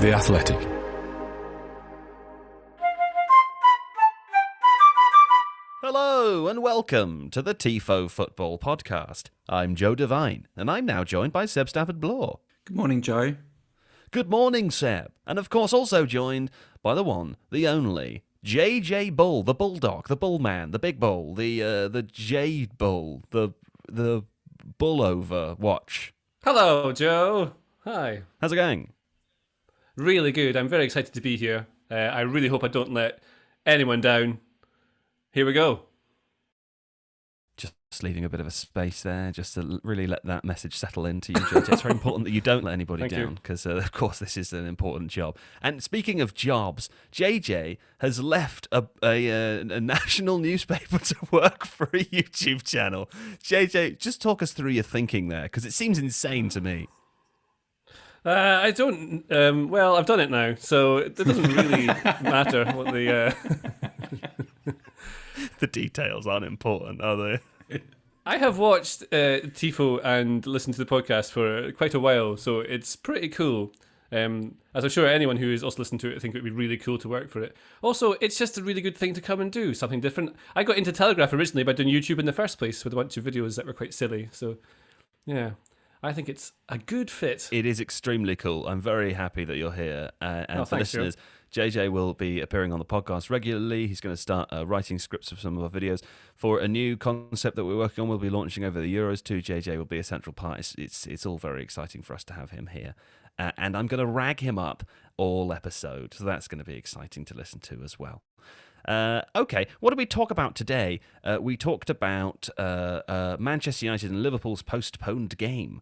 The Athletic. Hello and welcome to the Tifo Football Podcast. I'm Joe Devine, and I'm now joined by Seb Stafford-Bloor. Good morning, Joe. Good morning, Seb. And of course also joined by the one, the only, JJ Bull, the Bulldog, the Bullman, the Big Bull, the Jade Bull, the Bull over watch. Hello, Joe. Hi. How's it going? Really good. I'm very excited to be here. I really hope I don't let anyone down. Here we go. Just leaving a bit of a space there, just to really let that message settle into you, JJ. It's very important that you don't let anybody Thank down, because, of course, this is an important job. And speaking of jobs, JJ has left a national newspaper to work for a YouTube channel. JJ, just talk us through your thinking there, because it seems insane to me. I don't... well, I've done it now, so it doesn't really matter what the... The details aren't important, are they? I have watched Tifo and listened to the podcast for quite a while, so it's pretty cool. As I'm sure anyone who is also listening to it, I think it would be really cool to work for it. Also, it's just a really good thing to come and do, something different. I got into Telegraph originally by doing YouTube in the first place with a bunch of videos that were quite silly, so yeah. I think it's a good fit. It is extremely cool. I'm very happy that you're here. And for listeners, JJ will be appearing on the podcast regularly. He's going to start writing scripts for some of our videos for a new concept that we're working on. We'll be launching over the Euros too. JJ will be a central part. It's all very exciting for us to have him here. And I'm going to rag him up all episode. So that's going to be exciting to listen to as well. Okay, what did we talk about today? We talked about Manchester United and Liverpool's postponed game.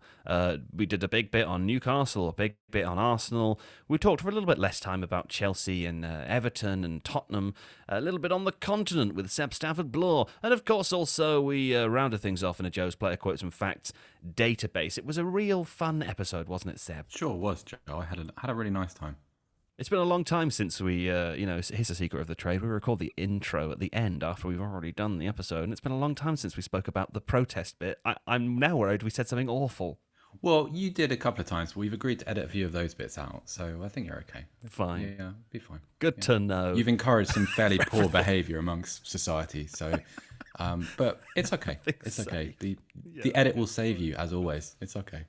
We did a big bit on Newcastle, a big bit on Arsenal. We talked for a little bit less time about Chelsea and Everton and Tottenham, a little bit on the continent with Seb Stafford-Bloor, and of course also we rounded things off in a Joe's Player Quotes and Facts database. It was a real fun episode, wasn't it, Seb? Sure was, Joe. I had a really nice time. It's been a long time since we, here's a secret of the trade. We record the intro at the end after we've already done the episode, and it's been a long time since we spoke about the protest bit. I'm now worried we said something awful. Well, you did a couple of times, but we've agreed to edit a few of those bits out, so I think you're okay. Fine. Yeah, be fine. Good to know. You've encouraged some fairly poor behaviour amongst society, so, but it's okay. It's okay. The edit will save you, as always. It's okay.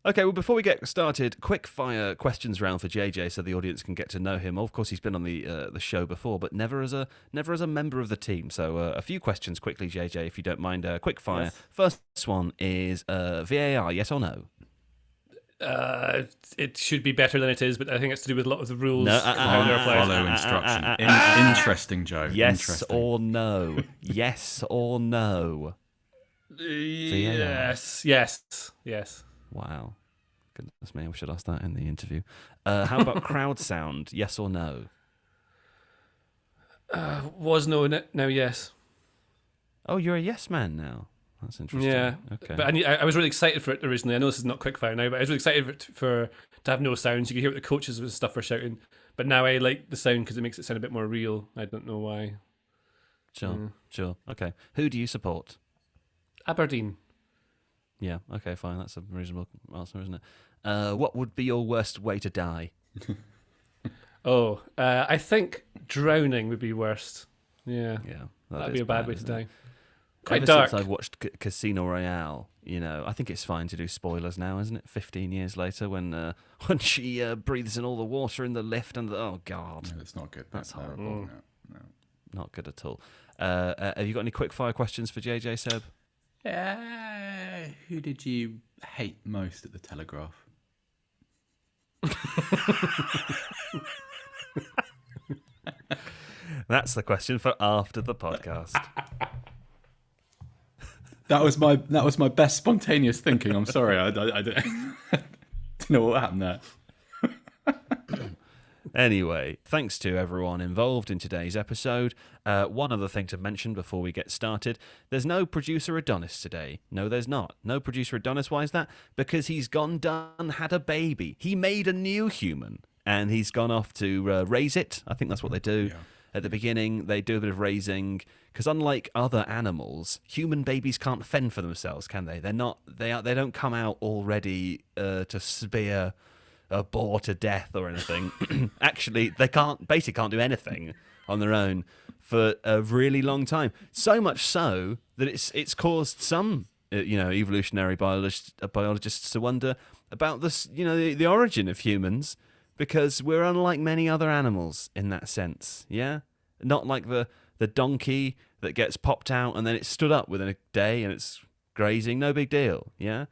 Okay, well, before we get started, quick fire questions round for JJ so the audience can get to know him. Of course, he's been on the show before, but never as a member of the team. So a few questions quickly, JJ, if you don't mind. Quick fire. Yes. First one is VAR, yes or no? It should be better than it is, but I think it's to do with a lot of the rules. No, how they're applied. Follow instruction. Interesting, Joe. Yes Interesting. Or no? Yes or no? Yes. Wow. Goodness me, we should ask that in the interview. How about crowd sound? Yes or no? Was no, now yes. Oh, you're a yes man now. That's interesting. Yeah. Okay. But I was really excited for it originally. I know this is not quickfire now, but I was really excited to have no sounds. You could hear what the coaches and stuff were shouting. But now I like the sound because it makes it sound a bit more real. I don't know why. Sure. Okay. Who do you support? Aberdeen. Yeah, okay, fine. That's a reasonable answer, isn't it? What would be your worst way to die? I think drowning would be worst. Yeah. That'd be a bad way to die. Quite Ever dark. Since I've watched Casino Royale, I think it's fine to do spoilers now, isn't it? 15 years later, when she breathes in all the water in the lift, and oh god, no, that's not good. That's horrible. No. Not good at all. Have you got any quick fire questions for JJ, Seb? Who did you hate most at the Telegraph? That's the question for after the podcast. That was my best spontaneous thinking. I'm sorry, I don't know what happened there. Anyway, thanks to everyone involved in today's episode. One other thing to mention before we get started. There's no producer Adonis today. No, there's not. No producer Adonis. Why is that? Because he's had a baby. He made a new human, and he's gone off to raise it. I think that's what they do. Yeah. At the beginning, they do a bit of raising, because unlike other animals, human babies can't fend for themselves, can they? They don't come out all ready to spear bore to death or anything. Actually, they can't do anything on their own for a really long time. So much so that it's caused some evolutionary biologists to wonder about this, the origin of humans, because we're unlike many other animals in that sense. Yeah, not like the donkey that gets popped out and then it's stood up within a day and it's grazing, no big deal. Yeah,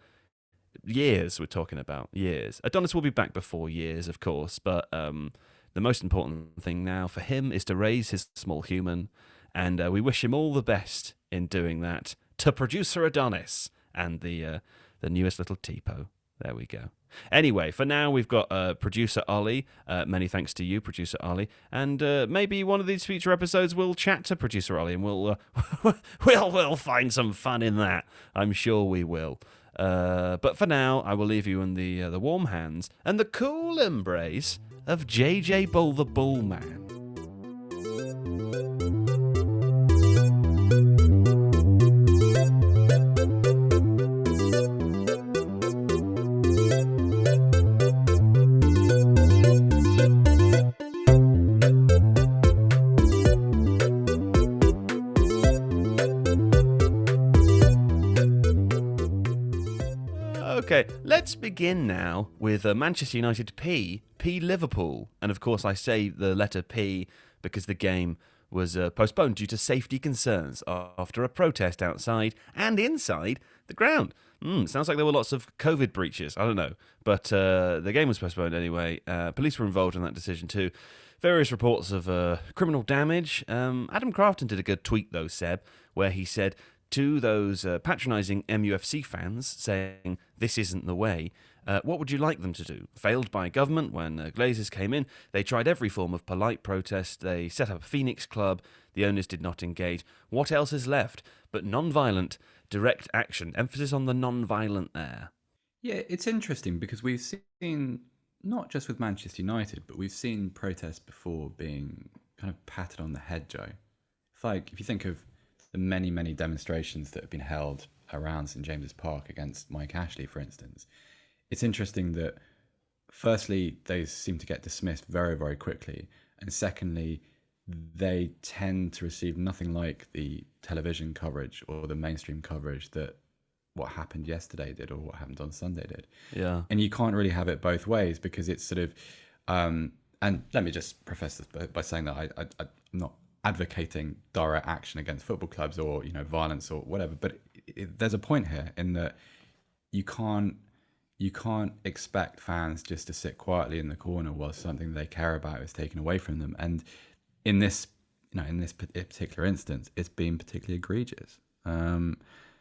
years we're talking about, years. Adonis will be back before years, of course, but the most important thing now for him is to raise his small human, and we wish him all the best in doing that. To producer Adonis and the newest little Tipo. There we go. Anyway, for now we've got producer Ollie. Many thanks to you, producer Ollie. And maybe one of these future episodes we'll chat to producer Ollie, and we'll find some fun in that. I'm sure we will. But for now, I will leave you in the warm hands and the cool embrace of JJ Bull the Bullman. Okay, let's begin now with Manchester United P Liverpool. And of course I say the letter P because the game was postponed due to safety concerns after a protest outside and inside the ground. Sounds like there were lots of COVID breaches. I don't know. But the game was postponed anyway. Police were involved in that decision too. Various reports of criminal damage. Adam Crafton did a good tweet though, Seb, where he said to those patronising MUFC fans saying this isn't the way, what would you like them to do? Failed by government when Glazers came in. They tried every form of polite protest. They set up a Phoenix Club. The owners did not engage. What else is left but non-violent direct action? Emphasis on the non-violent there. Yeah, it's interesting because we've seen, not just with Manchester United, but we've seen protests before being kind of patted on the head, Joe. If you think of the many, many demonstrations that have been held around St James's Park against Mike Ashley, for instance, it's interesting that firstly, they seem to get dismissed very, very quickly. And secondly, they tend to receive nothing like the television coverage or the mainstream coverage that what happened yesterday did or what happened on Sunday did. Yeah. And you can't really have it both ways because it's sort of, and let me just preface this by saying that I'm not advocating direct action against football clubs or violence or whatever, but there's a point here in that you can't expect fans just to sit quietly in the corner while something they care about is taken away from them. And in this particular instance, it's been particularly egregious.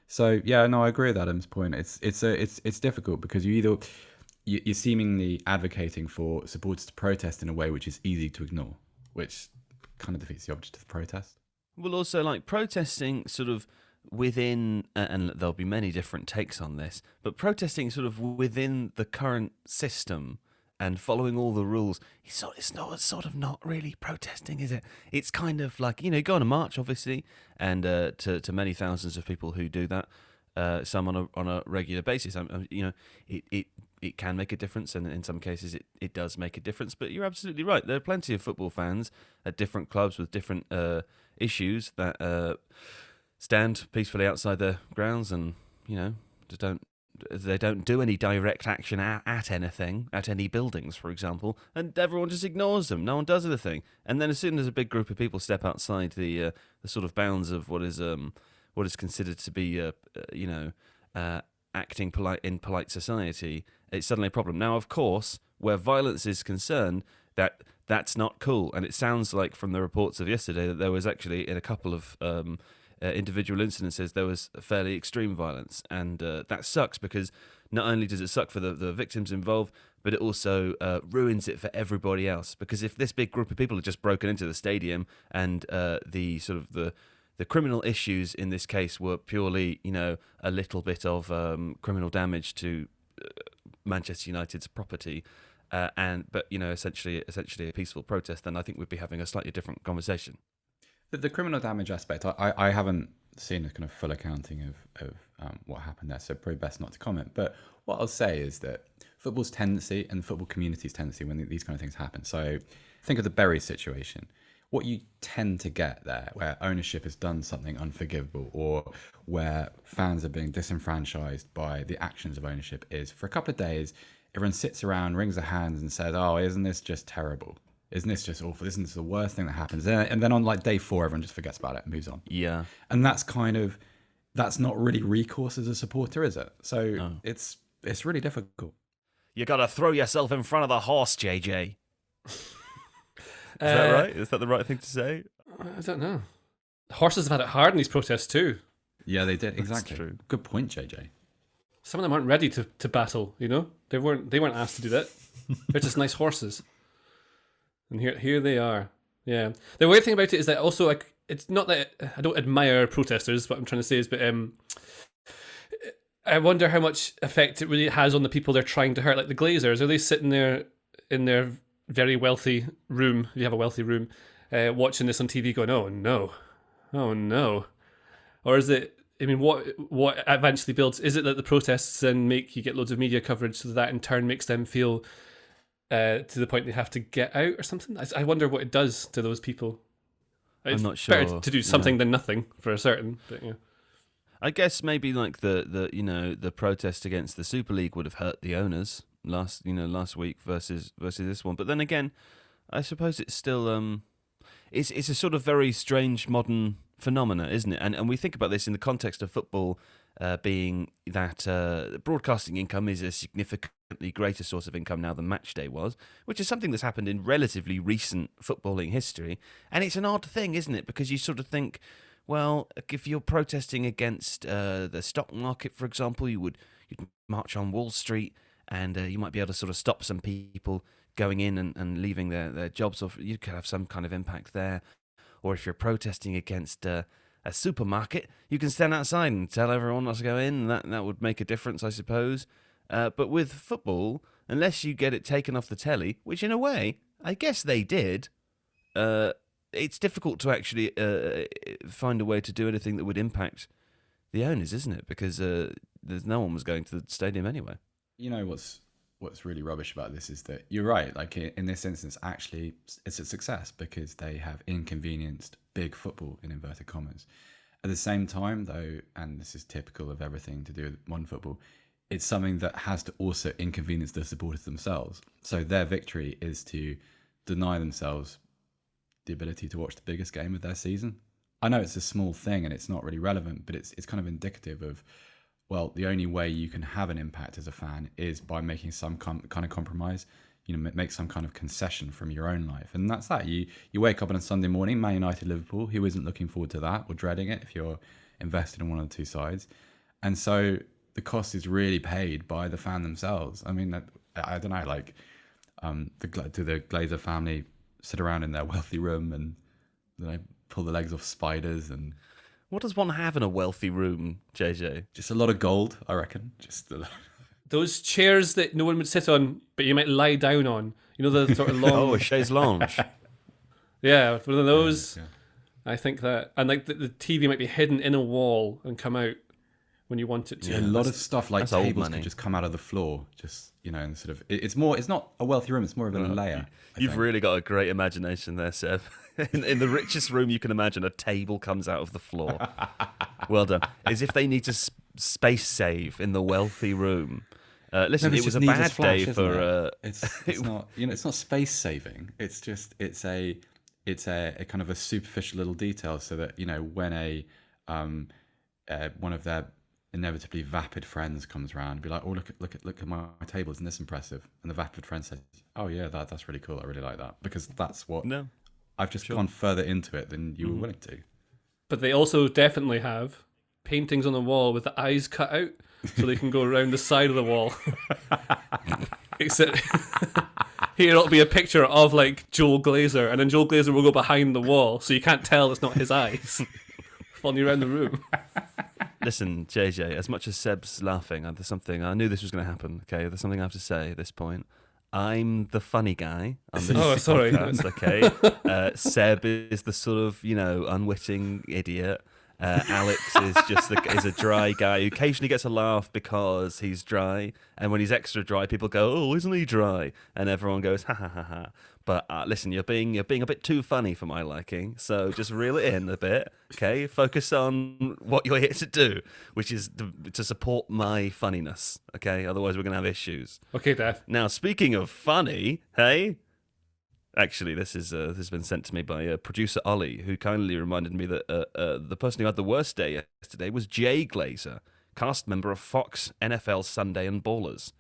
So yeah, no, I agree with Adam's point. It's difficult because you're seemingly advocating for supporters to protest in a way which is easy to ignore, which kind of defeats the object of the protest. Well, also like protesting sort of within, and there'll be many different takes on this, but protesting sort of within the current system and following all the rules, it's not really protesting, is it? It's kind of like, you go on a march, obviously, and to many thousands of people who do that, some on a regular basis. It can make a difference, and in some cases it does make a difference. But you're absolutely right. There are plenty of football fans at different clubs with different issues that stand peacefully outside their grounds, and they don't do any direct action at anything, at any buildings, for example, and everyone just ignores them. No one does anything, and then as soon as a big group of people step outside the sort of bounds of what is considered to be acting in polite society, it's suddenly a problem. Now, of course, where violence is concerned, that's not cool. And it sounds like from the reports of yesterday that there was actually, in a couple of individual incidences, there was fairly extreme violence. And that sucks because not only does it suck for the victims involved, but it also ruins it for everybody else. Because if this big group of people had just broken into the stadium and the criminal issues in this case were purely, a little bit of criminal damage to Manchester United's property, but essentially a peaceful protest, then I think we'd be having a slightly different conversation. The criminal damage aspect, I haven't seen a kind of full accounting of what happened there, so probably best not to comment. But what I'll say is that football's tendency and the football community's tendency when these kind of things happen. So think of the Bury situation. What you tend to get there, where ownership has done something unforgivable or where fans are being disenfranchised by the actions of ownership, is for a couple of days, everyone sits around, wrings their hands and says, oh, isn't this just terrible? Isn't this just awful? Isn't this the worst thing that happens? And then on like day 4, everyone just forgets about it and moves on. Yeah. And that's not really recourse as a supporter, is it? So it's really difficult. You got to throw yourself in front of the horse, JJ. Is that right? Is that the right thing to say? I don't know. Horses have had it hard in these protests too. Yeah, they did. Exactly. That's true. Good point, JJ. Some of them aren't ready to battle. You know, they weren't asked to do that. They're just nice horses. And here they are. Yeah. The weird thing about it is that also, like, it's not that I don't admire protesters. What I'm trying to say is, but I wonder how much effect it really has on the people they're trying to hurt. Like the Glazers, are they sitting there in their very wealthy room, if you have a wealthy room, watching this on TV going, oh no. Or is it, I mean, what eventually builds, is it that the protests then make you get loads of media coverage so that in turn makes them feel to the point they have to get out or something? I wonder what it does to those people. I'm not sure. Better to do something than nothing for a certain, but yeah. I guess maybe like the protest against the Super League would have hurt the owners last week versus this one. But then again, I suppose it's still it's a sort of very strange modern phenomena, isn't it? And we think about this in the context of football being that broadcasting income is a significantly greater source of income now than match day was, which is something that's happened in relatively recent footballing history. And it's an odd thing, isn't it? Because you sort of think, well, if you're protesting against the stock market, for example, you'd march on Wall Street, and you might be able to sort of stop some people going in and leaving their jobs, or you could have some kind of impact there. Or if you're protesting against a supermarket, you can stand outside and tell everyone not to go in, and that would make a difference, I suppose. But with football, unless you get it taken off the telly, which in a way, I guess they did, it's difficult to actually find a way to do anything that would impact the owners, isn't it? Because there's no one was going to the stadium anyway. You know what's really rubbish about this is that you're right. Like in this instance, actually, it's a success because they have inconvenienced big football in inverted commas. At the same time, though, and this is typical of everything to do with modern football, it's something that has to also inconvenience the supporters themselves. So their victory is to deny themselves the ability to watch the biggest game of their season. I know it's a small thing and it's not really relevant, but it's kind of indicative of, well, the only way you can have an impact as a fan is by making some kind of compromise, make some kind of concession from your own life. And that's that. You wake up on a Sunday morning, Man United, Liverpool, who isn't looking forward to that or dreading it if you're invested in one of the two sides. And so the cost is really paid by the fan themselves. I mean, I don't know, like, do the Glazer family sit around in their wealthy room and pull the legs off spiders? And what does one have in a wealthy room, JJ? Just a lot of gold, I reckon. Those chairs that no one would sit on, but you might lie down on. You know, the sort of long... a chaise lounge. Yeah, one of those. Yeah. I think that. And like the TV might be hidden in a wall and come out when you want it to. Yeah, a lot of stuff like tables can just come out of the floor. Just, and sort of... It's not a wealthy room, it's more of a layer. You've really got a great imagination there, Seb. In the richest room you can imagine, a table comes out of the floor. Well done. As if they need to space save in the wealthy room. Listen, it was a bad day for. It's not. It's not space saving. It's just. It's a kind of a superficial little detail, so that when one of their inevitably vapid friends comes around, be like, oh, look at my table, isn't this impressive? And the vapid friend says, oh yeah, that's really cool. I really like that, because that's what. No. I've just gone further into it than you were willing to. But they also definitely have paintings on the wall with the eyes cut out so they can go around the side of the wall. Except here it'll be a picture of like Joel Glazer, and then Joel Glazer will go behind the wall so you can't tell it's not his eyes following you around the room. Listen, JJ, as much as Seb's laughing, there's something, I knew this was going to happen, okay? There's something I have to say at this point. I'm the funny guy on this sorry. podcast, okay? Seb is the sort of, unwitting idiot, Alex is a dry guy who occasionally gets a laugh because he's dry, and when he's extra dry, people go, "Oh, isn't he dry?" And everyone goes, "Ha ha ha ha." But listen, you're being a bit too funny for my liking, so just reel it in a bit, okay? Focus on what you're here to do, which is to support my funniness, okay? Otherwise, we're gonna have issues. Okay, Dad. Now, speaking of funny, hey. Actually, this has been sent to me by producer Ollie, who kindly reminded me that the person who had the worst day yesterday was Jay Glazer, cast member of Fox, NFL Sunday and Ballers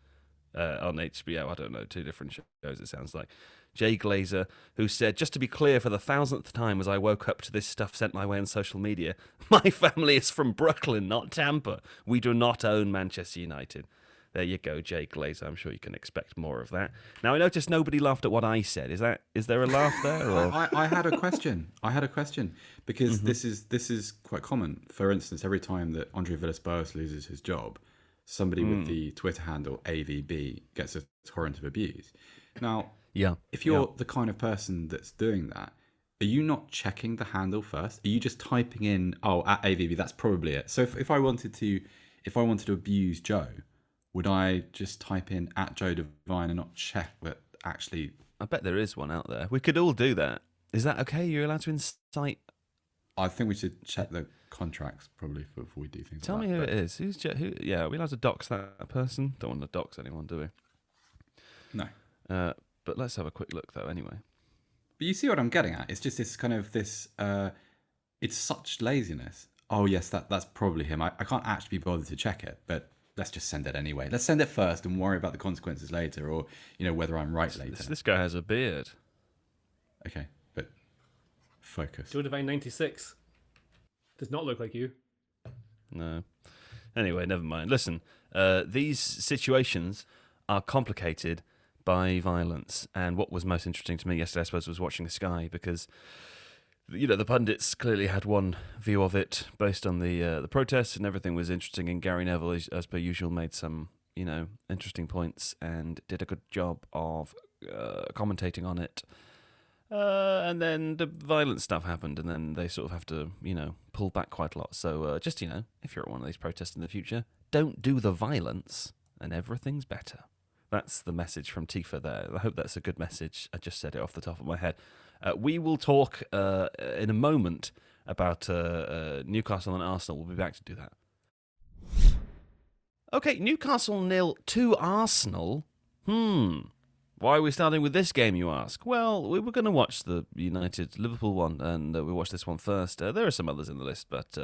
on HBO. I don't know, 2 different shows it sounds like. Jay Glazer, who said, just to be clear for the 1000th time as I woke up to this stuff sent my way on social media, my family is from Brooklyn, not Tampa. We do not own Manchester United. There you go, Jay Glazer. I'm sure you can expect more of that. Now, I noticed nobody laughed at what I said. Is there a laugh there? Or? I had a question. Because this is quite common. For instance, every time that Andre Villas-Boas loses his job, somebody with the Twitter handle AVB gets a torrent of abuse. Now, if you're the kind of person that's doing that, are you not checking the handle first? Are you just typing in, at AVB, that's probably it. So if I wanted to abuse Joe, would I just type in @Joe Devine and not check that actually... I bet there is one out there. We could all do that. Is that okay? You're allowed to incite... I think we should check the contracts probably before we do things Tell like me that. who it is. Who? Yeah, are we allowed to dox that person? Don't want to dox anyone, do we? No. But let's have a quick look, though, anyway. But you see what I'm getting at? It's just this kind of this... it's such laziness. Oh, yes, that's probably him. I can't actually be bothered to check it, but... let's just send it anyway. Let's send it first and worry about the consequences later, or whether I'm right later. This guy has a beard. Okay, but focus. Joe Devine 96 does not look like you. No. Anyway, never mind. Listen, these situations are complicated by violence, and what was most interesting to me yesterday, I suppose, was watching Sky, because the pundits clearly had one view of it based on the protests, and everything was interesting. And Gary Neville, as per usual, made some interesting points and did a good job of commentating on it. And then the violent stuff happened, and then they sort of have to pull back quite a lot. So just if you're at one of these protests in the future, don't do the violence, and everything's better. That's the message from Tifo there. I hope that's a good message. I just said it off the top of my head. We will talk in a moment about Newcastle and Arsenal. We'll be back to do that. Okay, Newcastle 0 to Arsenal. Why are we starting with this game, you ask? Well, we were going to watch the United-Liverpool one, and we watched this one first. There are some others in the list, but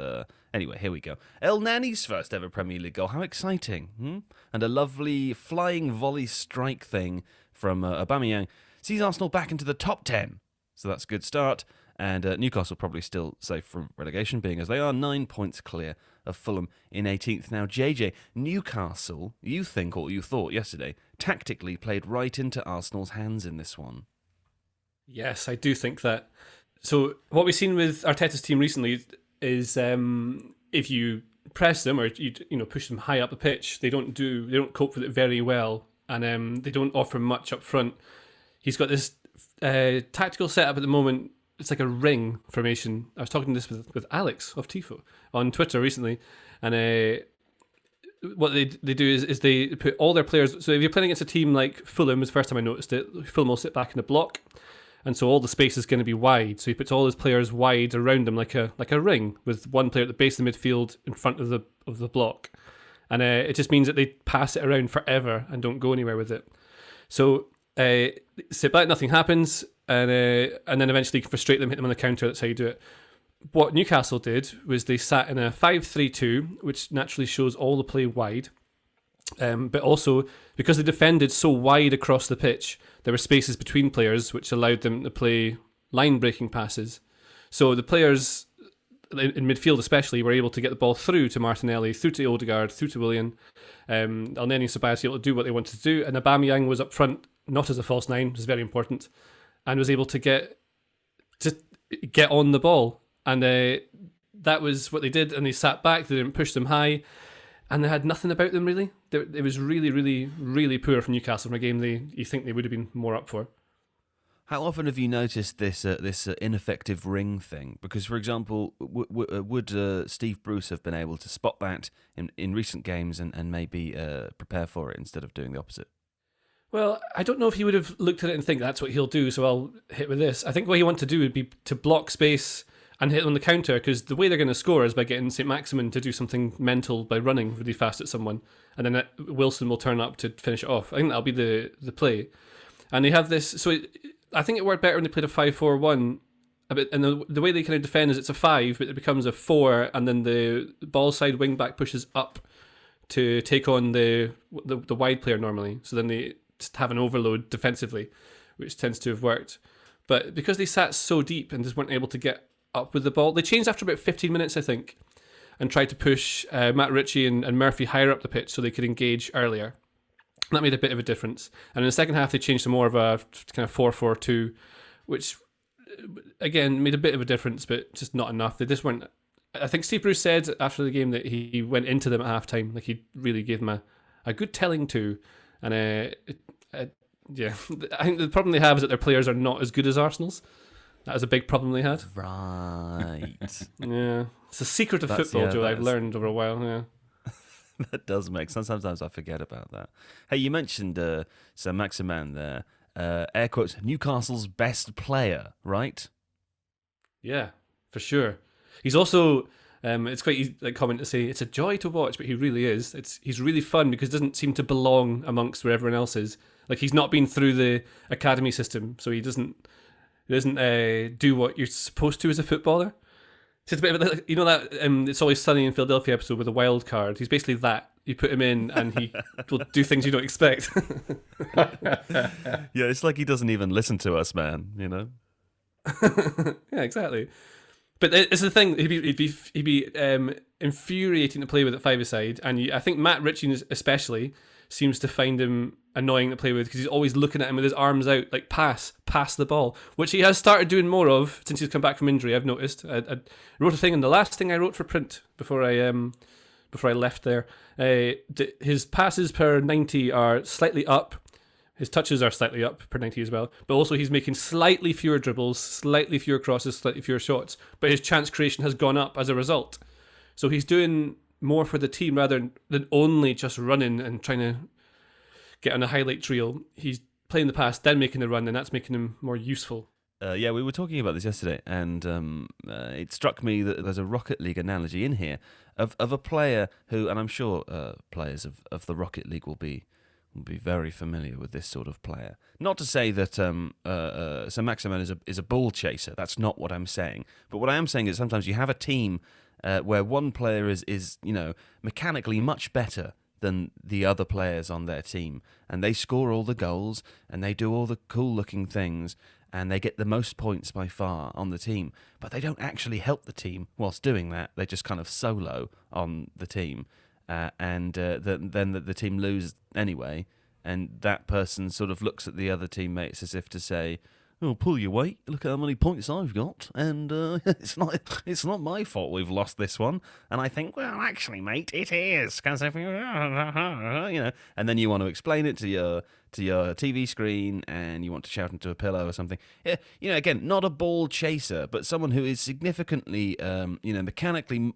anyway, here we go. El Nani's first ever Premier League goal. How exciting. And a lovely flying volley strike thing from Aubameyang sees Arsenal back into the top 10. So that's a good start. And Newcastle probably still safe from relegation, being as they are 9 points clear of Fulham in 18th. Now, JJ, Newcastle, you thought yesterday, tactically played right into Arsenal's hands in this one. Yes, I do think that. So what we've seen with Arteta's team recently is if you press them or you push them high up the pitch, they don't cope with it very well, and they don't offer much up front. He's got this tactical setup at the moment. It's like a ring formation. I was talking this with Alex of Tifo on Twitter recently, and what they do is they put all their players. So if you're playing against a team like Fulham, was the first time I noticed it. Fulham will sit back in a block, and so all the space is going to be wide. So he puts all his players wide around him like a ring, with one player at the base of the midfield in front of the block, and it just means that they pass it around forever and don't go anywhere with it. So sit back, nothing happens. And then eventually frustrate them, hit them on the counter. That's how you do it. What Newcastle did was they sat in a 5-3-2, which naturally shows all the play wide. But also, because they defended so wide across the pitch, there were spaces between players, which allowed them to play line-breaking passes. So the players, in midfield especially, were able to get the ball through to Martinelli, through to Odegaard, through to Willian. Elneny and Ceballos able to do what they wanted to do. And Aubameyang was up front, not as a false nine, which is very important, and was able to get on the ball. And that was what they did, and they sat back, they didn't push them high, and they had nothing about them, really. It was really, really, really poor from Newcastle, from a game you think they would have been more up for. How often have you noticed this ineffective ring thing? Because, for example, would Steve Bruce have been able to spot that in recent games and maybe prepare for it instead of doing the opposite? Well, I don't know if he would have looked at it and think that's what he'll do, so I'll hit with this. I think what he wanted to do would be to block space and hit on the counter, because the way they're going to score is by getting St. Maximin to do something mental by running really fast at someone, and then Wilson will turn up to finish it off. I think that'll be the play. And they have this, so I think it worked better when they played a 5-4-1, and the way they kind of defend is it's a 5, but it becomes a 4, and then the ball side wing back pushes up to take on the wide player normally. So then they just have an overload defensively, which tends to have worked. But because they sat so deep and just weren't able to get up with the ball, they changed after about 15 minutes, I think, and tried to push Matt Ritchie and Murphy higher up the pitch so they could engage earlier. And that made a bit of a difference. And in the second half, they changed to more of a kind of 4-4-2, which, again, made a bit of a difference, but just not enough. They just weren't... I think Steve Bruce said after the game that he went into them at half-time, like he really gave them a good telling to. And yeah, I think the problem they have is that their players are not as good as Arsenal's. That was a big problem they had. Right. Yeah. It's a secret of football, Joe, I've learned over a while, yeah. That does make sense. Sometimes I forget about that. Hey, you mentioned Sir Maximin there. Air quotes, Newcastle's best player, right? Yeah, for sure. He's also... it's quite common to say it's a joy to watch, but he really is. He's really fun because he doesn't seem to belong amongst where everyone else is. Like, he's not been through the academy system, so he doesn't do what you're supposed to as a footballer. So it's a bit of like, you know that It's Always Sunny in Philadelphia episode with a wild card. He's basically that. You put him in and he will do things you don't expect. Yeah, it's like he doesn't even listen to us, man. You know. Yeah, exactly. But it's the thing. He'd be infuriating to play with at five-a-side, and I think Matt Ritchie especially seems to find him annoying to play with because he's always looking at him with his arms out, like pass the ball, which he has started doing more of since he's come back from injury. I've noticed. I wrote a thing, and the last thing I wrote for print before I left there, his passes per 90 are slightly up. His touches are slightly up per 90 as well, but also he's making slightly fewer dribbles, slightly fewer crosses, slightly fewer shots, but his chance creation has gone up as a result. So he's doing more for the team rather than only just running and trying to get on a highlight reel. He's playing the pass, then making the run, and that's making him more useful. Yeah, we were talking about this yesterday, and it struck me that there's a Rocket League analogy in here of a player who, and I'm sure players of the Rocket League will be very familiar with this sort of player. Not to say that Sir Maximin is a ball chaser. That's not what I'm saying. But what I am saying is sometimes you have a team where one player is mechanically much better than the other players on their team, and they score all the goals and they do all the cool looking things and they get the most points by far on the team, but they don't actually help the team whilst doing that. They just kind of solo on the team. Then the team lose anyway, and that person sort of looks at the other teammates as if to say, "Oh, pull your weight. Look at how many points I've got, and it's not my fault we've lost this one." And I think, well, actually, mate, it is, because if you, and then you want to explain it to your TV screen, and you want to shout into a pillow or something. Again, not a ball chaser, but someone who is significantly, mechanically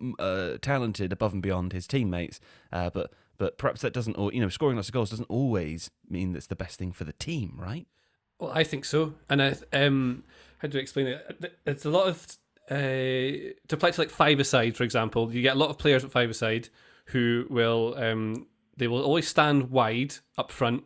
talented above and beyond his teammates. But perhaps that doesn't, or scoring lots of goals doesn't always mean that's the best thing for the team, right? Well, I think so. And how do I explain it? It's a lot of to play to like five-a-side, for example. You get a lot of players at five-a-side who will they will always stand wide up front.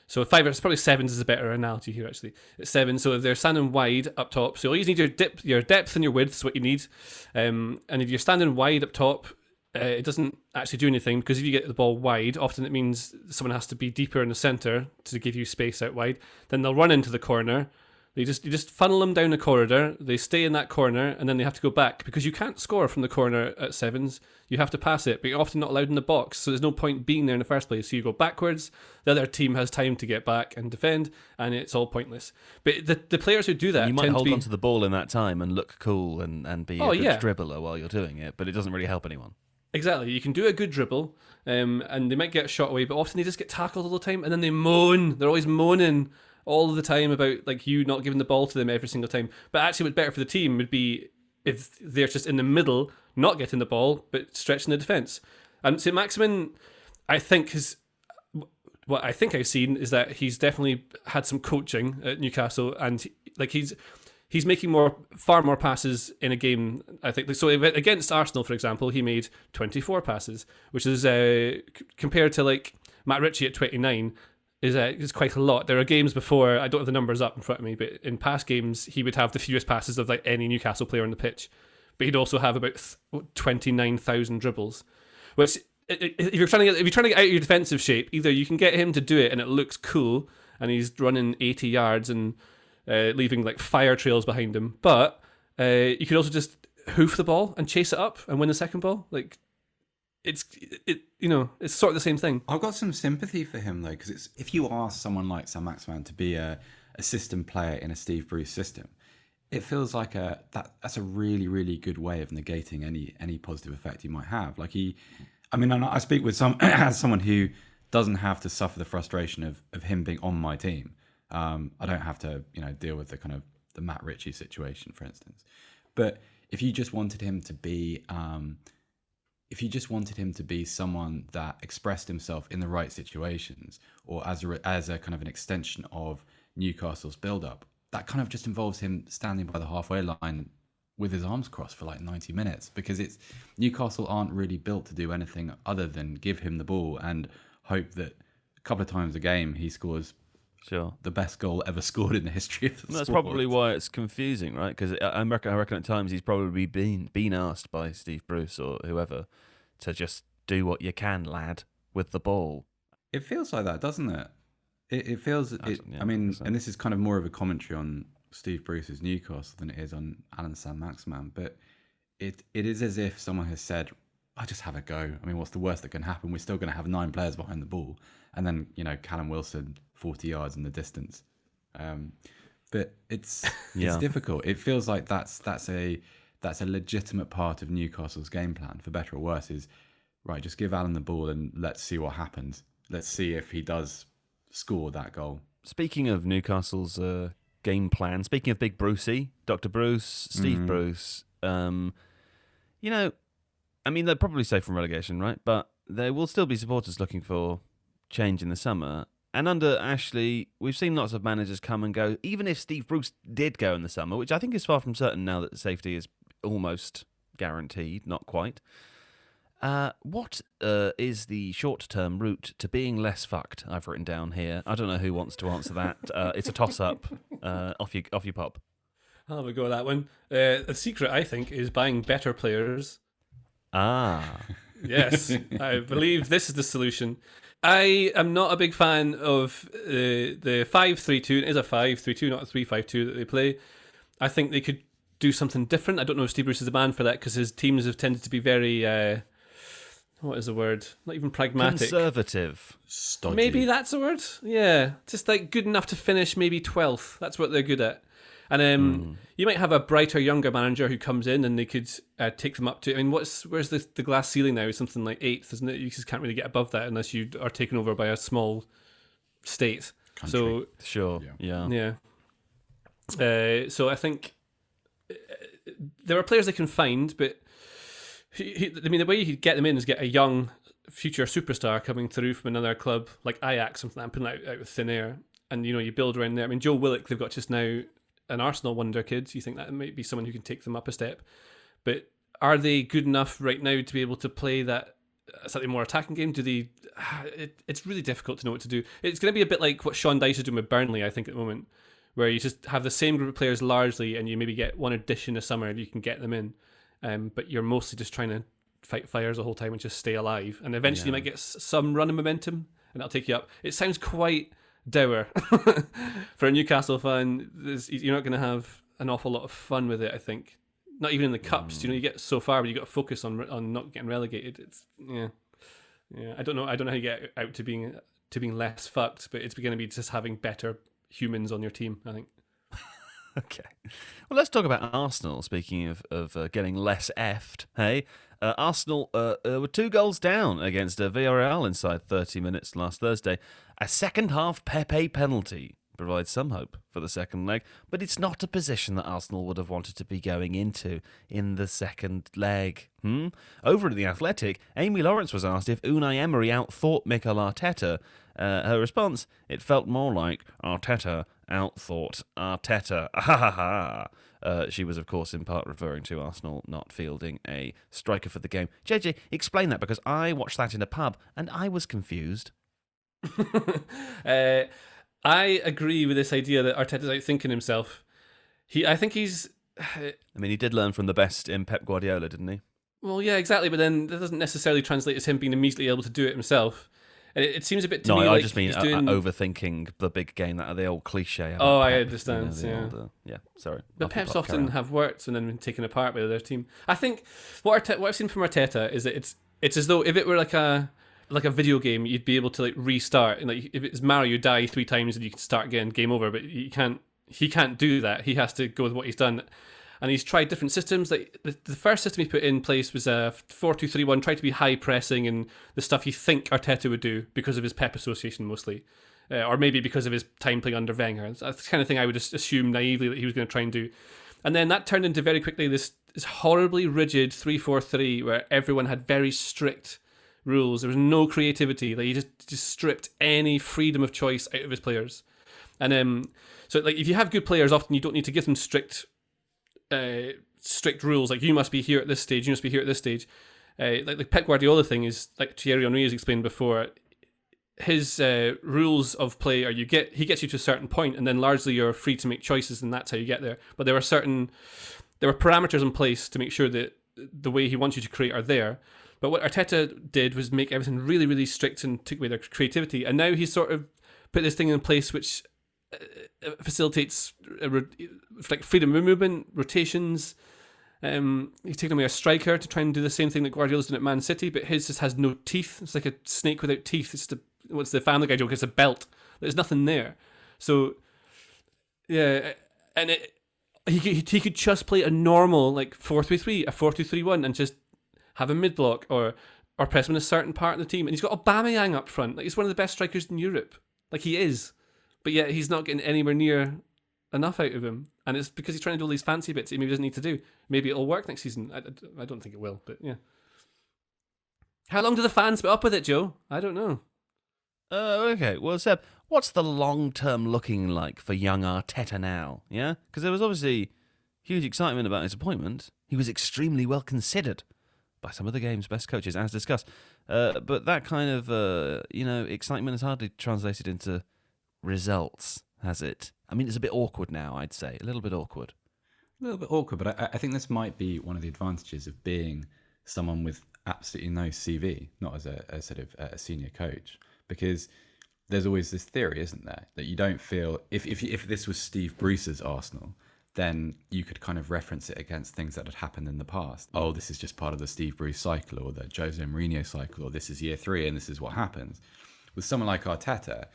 So it's probably sevens is a better analogy here, actually. It's seven, so if they're standing wide up top, so you always need your depth and your width is what you need. And if you're standing wide up top, it doesn't actually do anything, because if you get the ball wide, often it means someone has to be deeper in the centre to give you space out wide. Then they'll run into the corner. You just funnel them down the corridor. They stay in that corner, and then they have to go back, because you can't score from the corner at sevens. You have to pass it, but you're often not allowed in the box, so there's no point being there in the first place. So you go backwards. The other team has time to get back and defend, and it's all pointless. But the players who do that, you might hold onto the ball in that time and look cool and be a good dribbler while you're doing it, but it doesn't really help anyone. Exactly. You can do a good dribble, and they might get shot away, but often they just get tackled all the time, and then they moan. They're always moaning all the time about like you not giving the ball to them every single time. But actually, what's better for the team would be if they're just in the middle, not getting the ball, but stretching the defence. And St. Maximin, I think, what I think I've seen is that he's definitely had some coaching at Newcastle, and like he's making far more passes in a game. I think so. Against Arsenal, for example, he made 24 passes, which is compared to like Matt Ritchie at 29 is quite a lot. There are games before, I don't have the numbers up in front of me, but in past games he would have the fewest passes of like any Newcastle player on the pitch, but he'd also have about 29,000 dribbles, which. If you're trying to get out of your defensive shape, either you can get him to do it and it looks cool, and he's running 80 yards and leaving like fire trails behind him, but you could also just hoof the ball and chase it up and win the second ball. Like it's sort of the same thing. I've got some sympathy for him though, because if you ask someone like Sam Maximin to be a system player in a Steve Bruce system, it feels like that's a really, really good way of negating any positive effect he might have. Like I speak with as someone who doesn't have to suffer the frustration of him being on my team. I don't have to, deal with the kind of the Matt Ritchie situation, for instance. But if you just wanted him to be, someone that expressed himself in the right situations, or as a kind of an extension of Newcastle's build-up, that kind of just involves him standing by the halfway line with his arms crossed for like 90 minutes, because Newcastle aren't really built to do anything other than give him the ball and hope that a couple of times a game he scores the best goal ever scored in the history of the sport. That's probably why it's confusing, right? Because I reckon at times he's probably been asked by Steve Bruce or whoever to just do what you can, lad, with the ball. It feels like that, doesn't it? It feels. And this is kind of more of a commentary on Steve Bruce's Newcastle than it is on Alan San Maximin, but it is as if someone has said, I just have a go. I mean, what's the worst that can happen? We're still going to have 9 players behind the ball, and then Callum Wilson 40 yards in the distance. But it's difficult. It feels like that's a legitimate part of Newcastle's game plan, for better or worse, is right, just give Alan the ball and let's see what happens. Let's see if he does score that goal. Speaking of Newcastle's game plan, speaking of Big Brucey, Dr. Bruce, Steve Bruce, they'll probably stay from relegation, right? But there will still be supporters looking for change in the summer. And under Ashley, we've seen lots of managers come and go. Even if Steve Bruce did go in the summer, which I think is far from certain now that safety is almost guaranteed, not quite. What is the short-term route to being less fucked? I've written down here. I don't know who wants to answer that. It's a toss-up. Off you pop. I'll have a go at that one. The secret, I think, is buying better players. Yes, I believe this is the solution. I am not a big fan of the 5-3-2. It is a 5-3-2, not a 3-5-2 that they play. I think they could do something different. I don't know if Steve Bruce is the man for that, because his teams have tended to be very... what is the word? Not even pragmatic. Conservative. Stodgy. Maybe that's the word? Yeah. Just like good enough to finish maybe 12th. That's what they're good at. And you might have a brighter, younger manager who comes in and they could take them up to... I mean, where's the glass ceiling now? It's something like 8th, isn't it? You just can't really get above that unless you are taken over by a small state. Country. So sure. Yeah. So I think there are players they can find, but... the way you could get them in is get a young future superstar coming through from another club like Ajax, something I'm putting out of thin air, and you build around there. I mean, Joe Willock, they've got just now an Arsenal wonder kid. You think that might be someone who can take them up a step, but are they good enough right now to be able to play that slightly more attacking game? Do they? It's really difficult to know what to do. It's going to be a bit like what Sean Dyche is doing with Burnley, I think, at the moment, where you just have the same group of players largely, and you maybe get one addition a summer and you can get them in. But you're mostly just trying to fight fires the whole time and just stay alive. And eventually you might get some run of momentum and that'll take you up. It sounds quite dour. For a Newcastle fan, you're not going to have an awful lot of fun with it, I think. Not even in the cups. You get so far, but you got to focus on not getting relegated. It's I don't know how you get out to being less fucked, but it's going to be just having better humans on your team, I think. Okay. Well, let's talk about Arsenal. Speaking of getting less effed, hey? Arsenal were 2 goals down against Villarreal inside 30 minutes last Thursday. A second-half Pepe penalty provide some hope for the second leg, but it's not a position that Arsenal would have wanted to be going into in the second leg. Over at The Athletic, Amy Lawrence was asked if Unai Emery outthought Mikel Arteta. Her response, it felt more like Arteta outthought Arteta. She was, of course, in part referring to Arsenal not fielding a striker for the game. JJ, explain that, because I watched that in a pub and I was confused. I agree with this idea that Arteta's outthinking himself. I think he's... I mean, he did learn from the best in Pep Guardiola, didn't he? Well, yeah, exactly, but then that doesn't necessarily translate as him being immediately able to do it himself. And it seems a bit to me like... I just mean overthinking the big game, that the old cliche. Oh, Pep, I understand, sorry. But Peps often have worked and then been taken apart by their team. I think what I've seen from Arteta is that it's as though if it were like a video game, you'd be able to like restart. And like if it's Mario, you die 3 times and you can start again, game over. But he can't do that. He has to go with what he's done. And he's tried different systems. Like the first system he put in place was a 4-2-3-1, tried to be high pressing and the stuff you think Arteta would do because of his Pep association mostly, or maybe because of his time playing under Wenger. That's the kind of thing I would just assume naively that he was going to try and do. And then that turned into very quickly this horribly rigid 3-4-3 where everyone had very strict rules. There was no creativity. Like he just stripped any freedom of choice out of his players. And so like if you have good players, often you don't need to give them strict rules, like you must be here at this stage, you must be here at this stage. Like Pep Guardiola thing is, like Thierry Henry has explained before, his rules of play are he gets you to a certain point and then largely you're free to make choices and that's how you get there. But there were parameters in place to make sure that the way he wants you to create are there. But what Arteta did was make everything really, really strict and took away their creativity. And now he's sort of put this thing in place which facilitates like freedom of movement, rotations. He's taken away a striker to try and do the same thing that Guardiola's done at Man City, but his just has no teeth. It's like a snake without teeth. It's what's the Family Guy joke? It's a belt. There's nothing there. So yeah, and he could just play a normal like 4-3-3, a 4-2-3-1, and just have a mid block or press him in a certain part of the team. And he's got Aubameyang up front. Like he's one of the best strikers in Europe. Like he is. But yet he's not getting anywhere near enough out of him. And it's because he's trying to do all these fancy bits he maybe doesn't need to do. Maybe it'll work next season. I don't think it will, but yeah. How long do the fans put up with it, Joe? I don't know. Okay. Well, Seb, what's the long-term looking like for young Arteta now? Yeah? Because there was obviously huge excitement about his appointment. He was extremely well considered by some of the game's best coaches, as discussed. But that kind of, excitement has hardly translated into results, has it? I mean, it's a bit awkward now, I'd say. A little bit awkward. A little bit awkward, but I think this might be one of the advantages of being someone with absolutely no CV, not as a sort of a senior coach, because there's always this theory, isn't there, that you don't feel if this was Steve Bruce's Arsenal, then you could kind of reference it against things that had happened in the past. Oh, this is just part of the Steve Bruce cycle or the Jose Mourinho cycle, or this is year 3 and this is what happens. With someone like Arteta,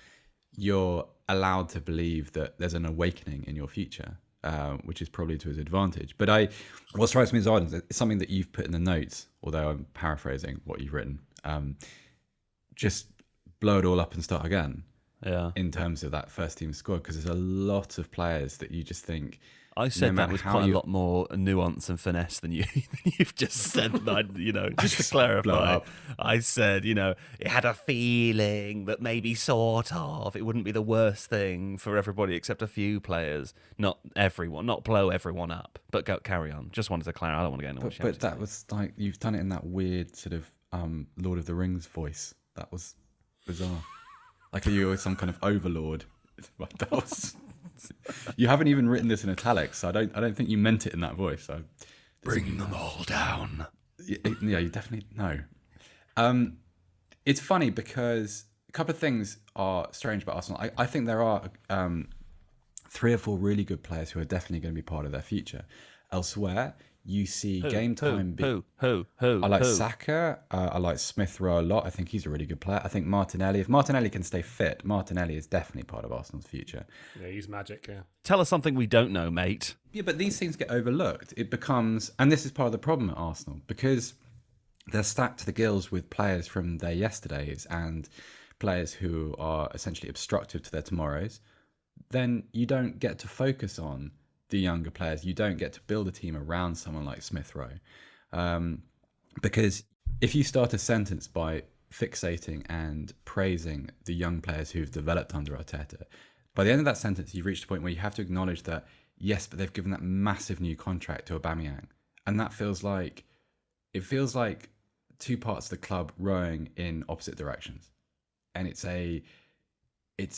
you're allowed to believe that there's an awakening in your future, which is probably to his advantage. But what strikes me as odd is something that you've put in the notes, although I'm paraphrasing what you've written, just blow it all up and start again. Yeah. In terms of that first team squad, because there's a lot of players that you just think... I said that with quite a lot more nuance and finesse than you've just said. Just to clarify, I said, it had a feeling that maybe sort of it wouldn't be the worst thing for everybody except a few players, not everyone, not blow everyone up. But carry on. Just wanted to clarify. I don't want to get into But that was like you've done it in that weird sort of Lord of the Rings voice. That was bizarre. Like you were some kind of overlord. That was. You haven't even written this in italics, so I don't think you meant it in that voice. So bring them all down. Yeah, you definitely know. It's funny because a couple of things are strange about Arsenal. I think there are 3 or 4 really good players who are definitely going to be part of their future. Elsewhere, you see game time. Who? I like Saka. I like Smith Rowe a lot. I think he's a really good player. I think Martinelli. If Martinelli can stay fit, Martinelli is definitely part of Arsenal's future. Yeah, he's magic. Yeah. Tell us something we don't know, mate. Yeah, but these things get overlooked. It becomes, and this is part of the problem at Arsenal, because they're stacked to the gills with players from their yesterdays and players who are essentially obstructive to their tomorrows. then you don't get to focus on the younger players. You don't get to build a team around someone like Smith Rowe. Because if you start a sentence by fixating and praising the young players who've developed under Arteta, by the end of that sentence, you've reached a point where you have to acknowledge that, yes, but they've given that massive new contract to Aubameyang. And that feels like two parts of the club rowing in opposite directions. And it's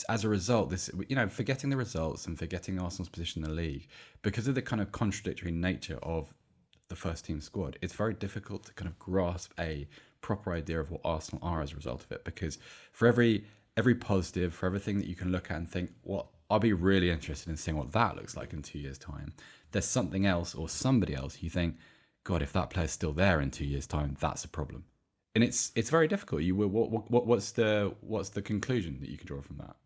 as a result, this, forgetting the results and forgetting Arsenal's position in the league, because of the kind of contradictory nature of the first team squad, it's very difficult to kind of grasp a proper idea of what Arsenal are as a result of it. Because for every positive, for everything that you can look at and think, well, I'll be really interested in seeing what that looks like in 2 years' time, there's something else or somebody else you think, God, if that player's still there in 2 years' time, that's a problem. And it's very difficult. What's the conclusion that you can draw from that?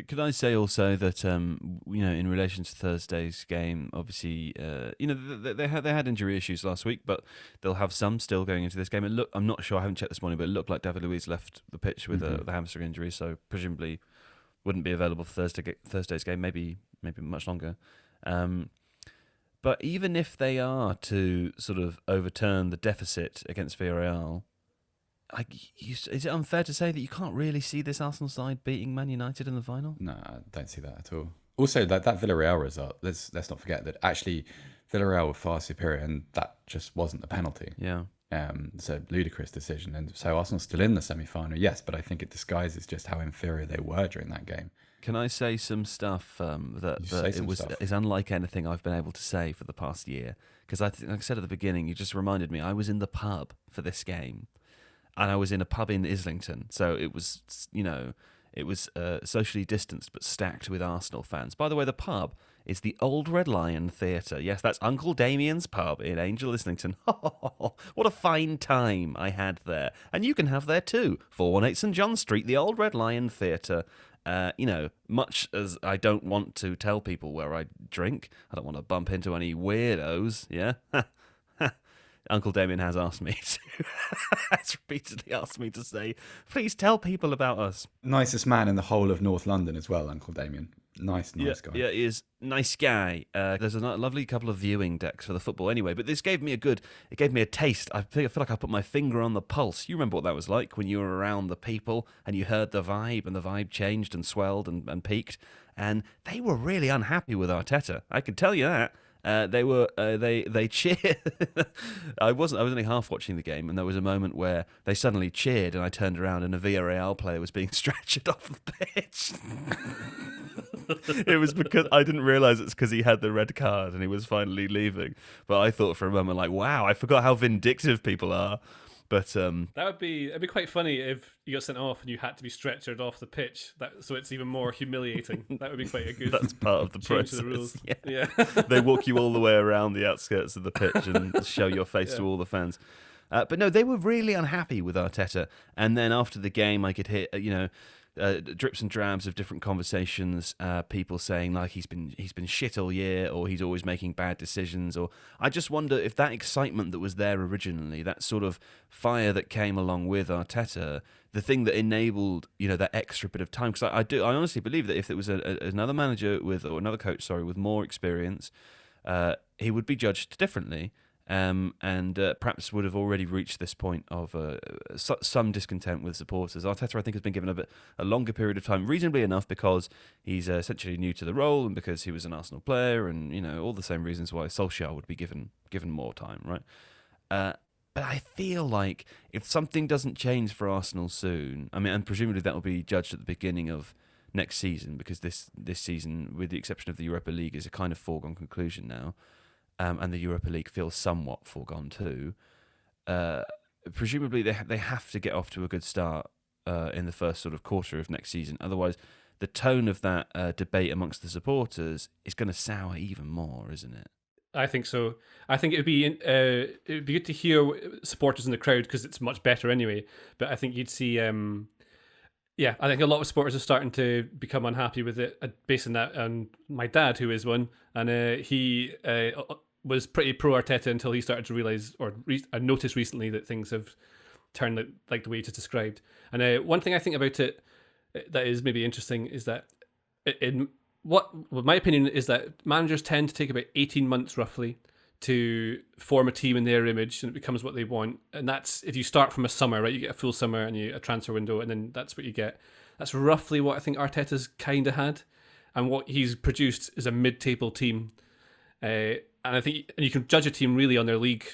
Could I say also that in relation to Thursday's game, obviously they had injury issues last week, but they'll have some still going into this game. And look, I'm not sure, I haven't checked this morning, but it looked like David Luiz left the pitch with a hamstring injury, so presumably wouldn't be available for Thursday's game. Maybe much longer. But even if they are to sort of overturn the deficit against Villarreal, is it unfair to say that you can't really see this Arsenal side beating Man United in the final? No, I don't see that at all. Also, that Villarreal result, let's not forget that actually Villarreal were far superior, and that just wasn't a penalty. Yeah. So ludicrous decision, and so Arsenal's still in the semi-final, yes, but I think it disguises just how inferior they were during that game. Can I say some stuff that is unlike anything I've been able to say for the past year? Because like I said at the beginning, you just reminded me, I was in the pub for this game. And I was in a pub in Islington, so it was, socially distanced but stacked with Arsenal fans. By the way, the pub is the Old Red Lion Theatre. Yes, that's Uncle Damien's pub in Angel, Islington. What a fine time I had there. And you can have there too. 418 St John Street, the Old Red Lion Theatre. Much as I don't want to tell people where I drink, I don't want to bump into any weirdos, yeah? Uncle Damien has asked me has repeatedly asked me to say, please tell people about us. Nicest man in the whole of North London as well, Uncle Damien. Nice guy. Yeah, he is. Nice guy. There's a lovely couple of viewing decks for the football anyway, but this gave me a taste. I feel like I put my finger on the pulse. You remember what that was like when you were around the people and you heard the vibe, and the vibe changed and swelled and peaked, and they were really unhappy with Arteta. I can tell you that. They cheered. I was only half watching the game, and there was a moment where they suddenly cheered, and I turned around, and a Villarreal player was being stretchered off the pitch. It was because I didn't realise it's because he had the red card and he was finally leaving. But I thought for a moment, like, wow, I forgot how vindictive people are. But it'd be quite funny if you got sent off and you had to be stretchered off the pitch. So it's even more humiliating. That would be quite a good. That's part of the process. To the rules. Yeah. They walk you all the way around the outskirts of the pitch and show your face to all the fans. But no, they were really unhappy with Arteta. And then after the game, I could hear, drips and drabs of different conversations, people saying like he's been shit all year, or he's always making bad decisions, or I just wonder if that excitement that was there originally, that sort of fire that came along with Arteta, the thing that enabled that extra bit of time. Because I honestly believe that if it was another manager or another coach with more experience, he would be judged differently. And perhaps would have already reached this point of some discontent with supporters. Arteta, I think, has been given a longer period of time, reasonably enough, because he's essentially new to the role and because he was an Arsenal player, and all the same reasons why Solskjaer would be given more time, right? But I feel like if something doesn't change for Arsenal soon, I mean, and presumably that will be judged at the beginning of next season, because this season, with the exception of the Europa League, is a kind of foregone conclusion now. And the Europa League feels somewhat foregone too. Presumably, they have to get off to a good start in the first sort of quarter of next season. Otherwise, the tone of that debate amongst the supporters is going to sour even more, isn't it? I think so. I think it'd be good to hear supporters in the crowd, because it's much better anyway. But I think you'd see. I think a lot of supporters are starting to become unhappy with it based on that. And my dad, who is one, and he was pretty pro Arteta until he started to realise, I noticed recently that things have turned like the way you just described. And one thing I think about it that is maybe interesting is that my opinion is that managers tend to take about 18 months roughly to form a team in their image, and it becomes what they want. And that's if you start from a summer, right? You get a full summer and a transfer window, and then that's what you get. That's roughly what I think Arteta's kind of had, and what he's produced is a mid-table team. And I think you can judge a team really on their league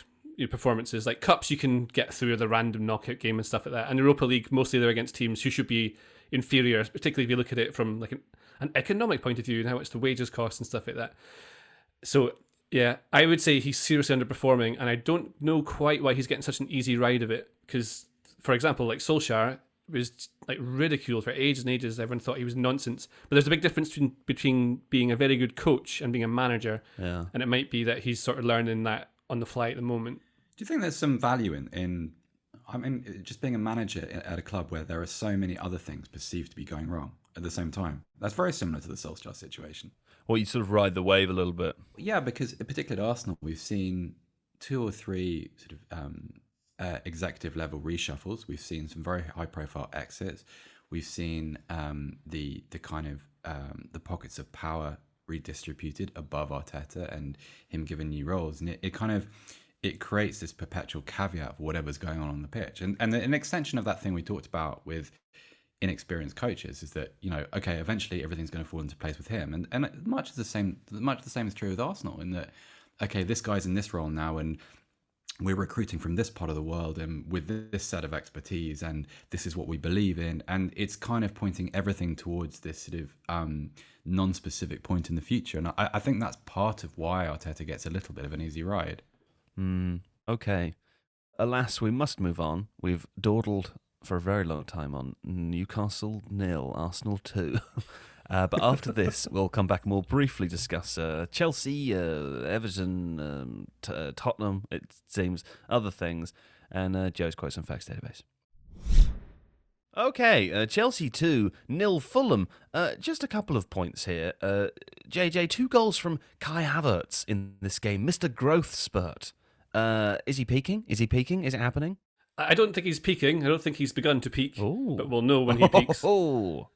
performances. Like cups, you can get through the random knockout game and stuff like that. And Europa League, mostly they're against teams who should be inferior, particularly if you look at it from like an economic point of view and how much the wages cost and stuff like that. So yeah, I would say he's seriously underperforming, and I don't know quite why he's getting such an easy ride of it. Because, for example, like Solskjaer was like ridiculed for ages and ages. Everyone thought he was nonsense. But there's a big difference between being a very good coach and being a manager. Yeah. And it might be that he's sort of learning that on the fly at the moment. Do you think there's some value in I mean, just being a manager at a club where there are so many other things perceived to be going wrong at the same time? That's very similar to the Solskjaer situation. Well, you sort of ride the wave a little bit. Yeah, because particularly at Arsenal, we've seen 2 or 3 sort of executive level reshuffles. We've seen some very high profile exits. We've seen the kind of the pockets of power redistributed above Arteta and him given new roles, and it creates this perpetual caveat of whatever's going on the pitch. And an extension of that thing we talked about with inexperienced coaches is that, okay, eventually everything's going to fall into place with him. And much the same is true with Arsenal, in that, okay, this guy's in this role now and we're recruiting from this part of the world and with this set of expertise, and this is what we believe in. And it's kind of pointing everything towards this sort of non-specific point in the future. And I think that's part of why Arteta gets a little bit of an easy ride. Okay. Alas, we must move on. We've dawdled for a very long time on Newcastle 0, Arsenal 2. But after this, we'll come back and we'll briefly discuss Chelsea, Everton, Tottenham, it seems, other things, and Joe's Quotes and Facts database. Okay, Chelsea 2, 0 Fulham. Just a couple of points here. JJ, 2 goals from Kai Havertz in this game. Mr. Growth Spurt. Is he peaking? Is it happening? I don't think he's peaking. I don't think he's begun to peak. Ooh. But we'll know when he peaks. I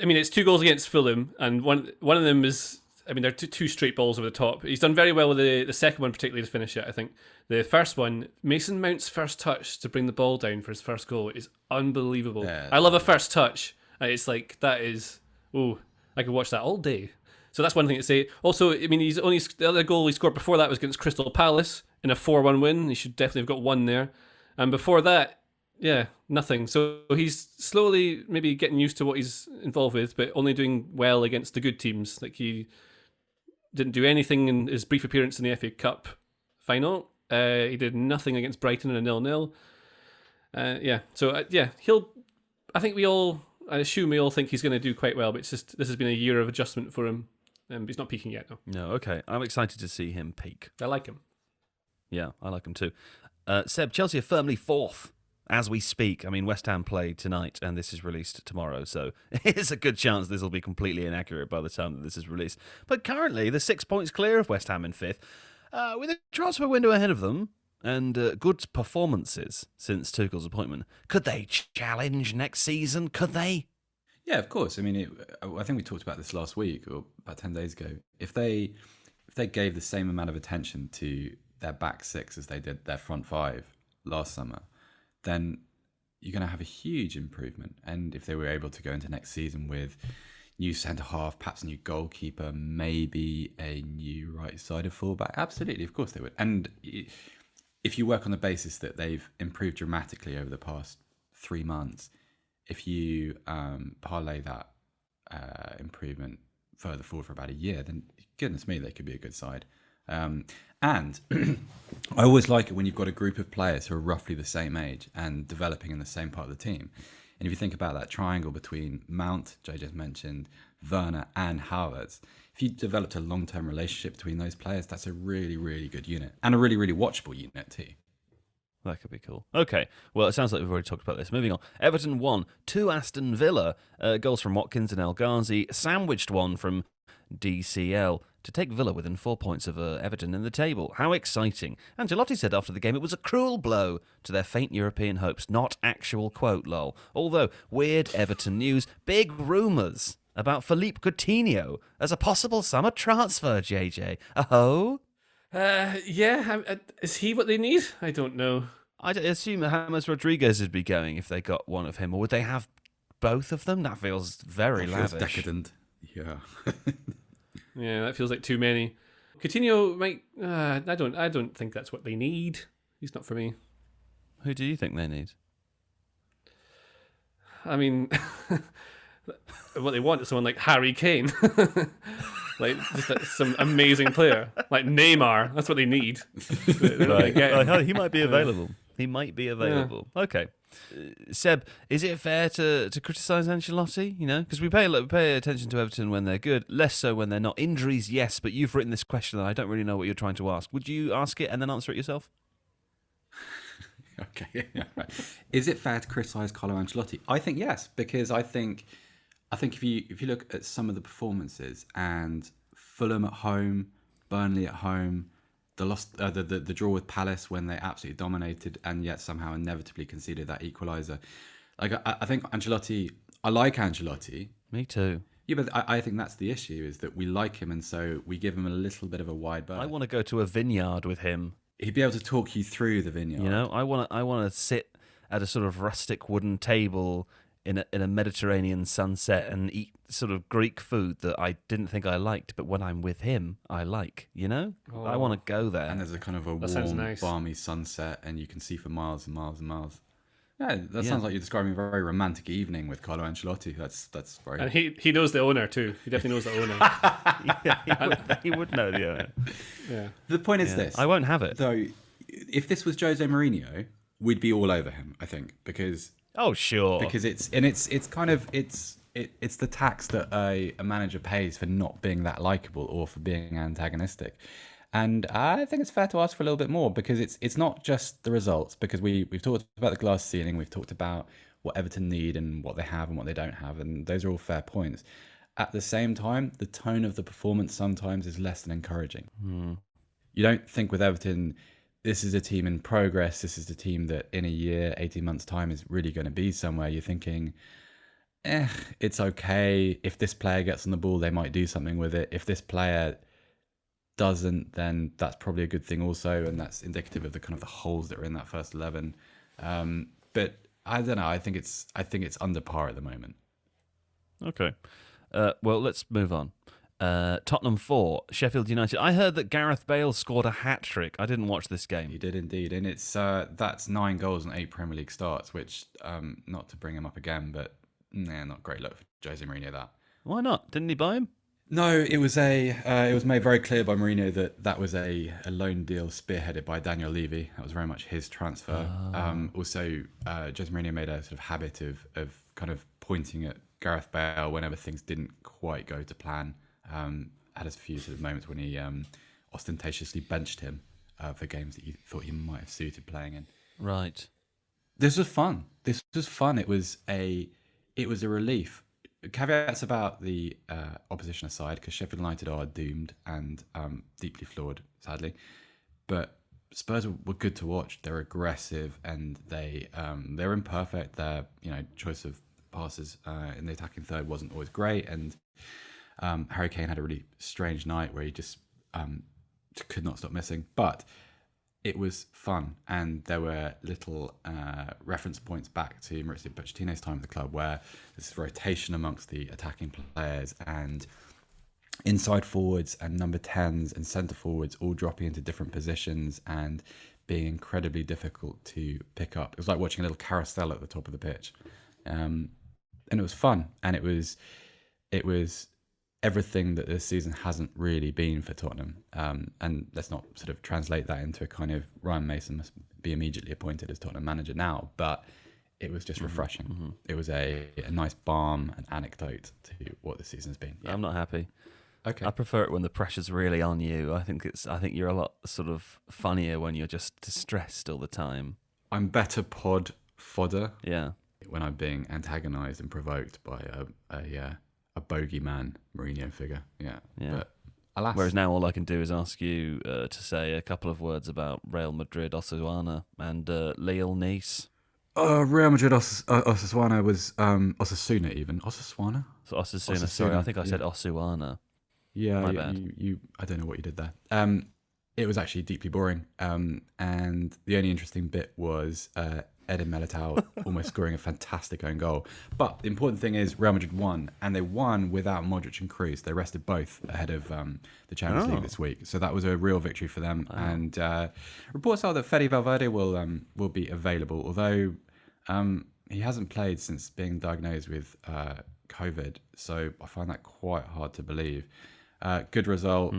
mean, it's 2 goals against Fulham, and one of them is, I mean, they're two straight balls over the top. He's done very well with the second one, particularly to finish it, I think. The first one, Mason Mount's first touch to bring the ball down for his first goal is unbelievable. Yeah. I love a first touch. It's like, that is, I could watch that all day. So that's one thing to say. Also, I mean, the other goal he scored before that was against Crystal Palace in a 4-1 win. He should definitely have got 1 there. And before that, yeah, nothing. So he's slowly maybe getting used to what he's involved with, but only doing well against the good teams. Like, he didn't do anything in his brief appearance in the FA Cup final. He did nothing against Brighton in a 0-0. I assume we all think he's going to do quite well, but it's just, this has been a year of adjustment for him. But he's not peaking yet, though. No, okay. I'm excited to see him peak. I like him. Yeah, I like him too. Seb, Chelsea are firmly 4th as we speak. I mean, West Ham play tonight, and this is released tomorrow, so it's a good chance this will be completely inaccurate by the time that this is released. But currently, they're 6 points clear of West Ham in 5th, with a transfer window ahead of them and good performances since Tuchel's appointment. Could they challenge next season? Could they? Yeah, of course. I mean, I think we talked about this last week or about 10 days ago. If they gave the same amount of attention to their back 6 as they did their front 5 last summer, then you're going to have a huge improvement. And if they were able to go into next season with new centre-half, perhaps a new goalkeeper, maybe a new right-sided fullback, absolutely, of course they would. And if you work on the basis that they've improved dramatically over the past 3 months, if you parlay that improvement further forward for about a year, then goodness me, they could be a good side. And I always like it when you've got a group of players who are roughly the same age and developing in the same part of the team. And if you think about that triangle between Mount, Jay just mentioned, Werner and Havertz, if you developed a long-term relationship between those players, that's a really, really good unit. And a really, really watchable unit too. That could be cool. Okay, well, it sounds like we've already talked about this. Moving on. Everton 1, 2 Aston Villa. Goals from Watkins and El Ghazi. Sandwiched 1 from DCL to take Villa within 4 points of Everton in the table. How exciting. Ancelotti said after the game it was a cruel blow to their faint European hopes. Not actual quote, lol. Although, weird Everton news, big rumours about Philippe Coutinho as a possible summer transfer, JJ. Oh? Yeah. Is he what they need? I don't know. I'd assume that James Rodriguez would be going if they got one of him, or would they have both of them? That feels very lavish. Feels decadent. Yeah. Yeah, that feels like too many. Coutinho might. I don't think that's what they need. He's not for me. Who do you think they need? I mean, what they want is someone like Harry Kane. Like, just like some amazing player. Like Neymar. That's what they need. Right. He might be available. He might be available. Yeah. Okay. Seb, is it fair to criticise Ancelotti? You know, because we pay attention to Everton when they're good, less so when they're not. Injuries, yes, but you've written this question and I don't really know what you're trying to ask. Would you ask it and then answer it yourself? Okay. Right. Is it fair to criticise Carlo Ancelotti? I think yes, because I think if you look at some of the performances, and Fulham at home, Burnley at home, the draw with Palace when they absolutely dominated and yet somehow inevitably conceded that equaliser. Like I think Ancelotti, I like Ancelotti. Me too. Yeah, but I think that's the issue, is that we like him and so we give him a little bit of a wide berth. I want to go to a vineyard with him. He'd be able to talk you through the vineyard. You know, I want to sit at a sort of rustic wooden table in a Mediterranean sunset and eat sort of Greek food that I didn't think I liked, but when I'm with him, I like. You know, I want to go there. And there's a kind of a warm, balmy sunset, and you can see for miles and miles and miles. Yeah, that sounds like you're describing a very romantic evening with Carlo Ancelotti. That's very. And he knows the owner too. He definitely knows the owner. Yeah, he would know the owner. Yeah. The point is this: I won't have it. Though, if this was Jose Mourinho, we'd be all over him. I think because. Oh sure. Because it's the tax that a manager pays for not being that likable or for being antagonistic. And I think it's fair to ask for a little bit more, because it's not just the results, because we've talked about the glass ceiling, we've talked about what Everton need and what they have and what they don't have, and those are all fair points. At the same time, the tone of the performance sometimes is less than encouraging. You don't think with Everton, this is a team in progress, this is a team that in a year, 18 months' time is really going to be somewhere. You're thinking, it's okay. If this player gets on the ball, they might do something with it. If this player doesn't, then that's probably a good thing also, and that's indicative of the kind of the holes that are in that first 11. But I don't know. I think it's under par at the moment. Okay. Well, let's move on. Tottenham 4, Sheffield United. I heard that Gareth Bale scored a hat-trick. I didn't watch this game. He did indeed, and it's that's 9 goals and 8 Premier League starts, which not to bring him up again, but not great luck for Jose Mourinho. That. Why not? Didn't he buy him? No, it was made very clear by Mourinho that was a loan deal spearheaded by Daniel Levy. That was very much his transfer. Also, Jose Mourinho made a sort of habit of kind of pointing at Gareth Bale whenever things didn't quite go to plan. Had a few sort of moments when he ostentatiously benched him for games that you thought he might have suited playing in. Right. This was fun. It was a relief. Caveats about the opposition aside, because Sheffield United are doomed and deeply flawed, sadly. But Spurs were good to watch. They're aggressive and they're imperfect. Their choice of passes in the attacking third wasn't always great, and Harry Kane had a really strange night where he just could not stop missing. But it was fun, and there were little reference points back to Mauricio Pochettino's time at the club, where there's rotation amongst the attacking players and inside forwards and number 10s and centre forwards all dropping into different positions and being incredibly difficult to pick up. It was like watching a little carousel at the top of the pitch, and it was fun, and it was everything that this season hasn't really been for Tottenham. And let's not sort of translate that into a kind of Ryan Mason must be immediately appointed as Tottenham manager now, but it was just refreshing. Mm-hmm. It was a nice balm, an anecdote to what the season's been. Yeah. I'm not happy. Okay. I prefer it when the pressure's really on you. I think you're a lot sort of funnier when you're just distressed all the time. I'm better pod fodder. Yeah. When I'm being antagonised and provoked by a bogeyman Mourinho figure. Yeah. But alas. Whereas now all I can do is ask you to say a couple of words about Real Madrid, Osasuna, and Lille Nice. Real Madrid Osasuna was Osasuna even Osasuna. So Osasuna. Sorry, I think I said Osasuna. Yeah, my bad. You I don't know what you did there. It was actually deeply boring. And the only interesting bit was Eden Militao almost scoring a fantastic own goal. But the important thing is Real Madrid won, and they won without Modric and Kroos. They rested both ahead of the Champions League this week, so that was a real victory for them. And reports are that Fede Valverde will be available, although he hasn't played since being diagnosed with COVID, so I find that quite hard to believe. Good result.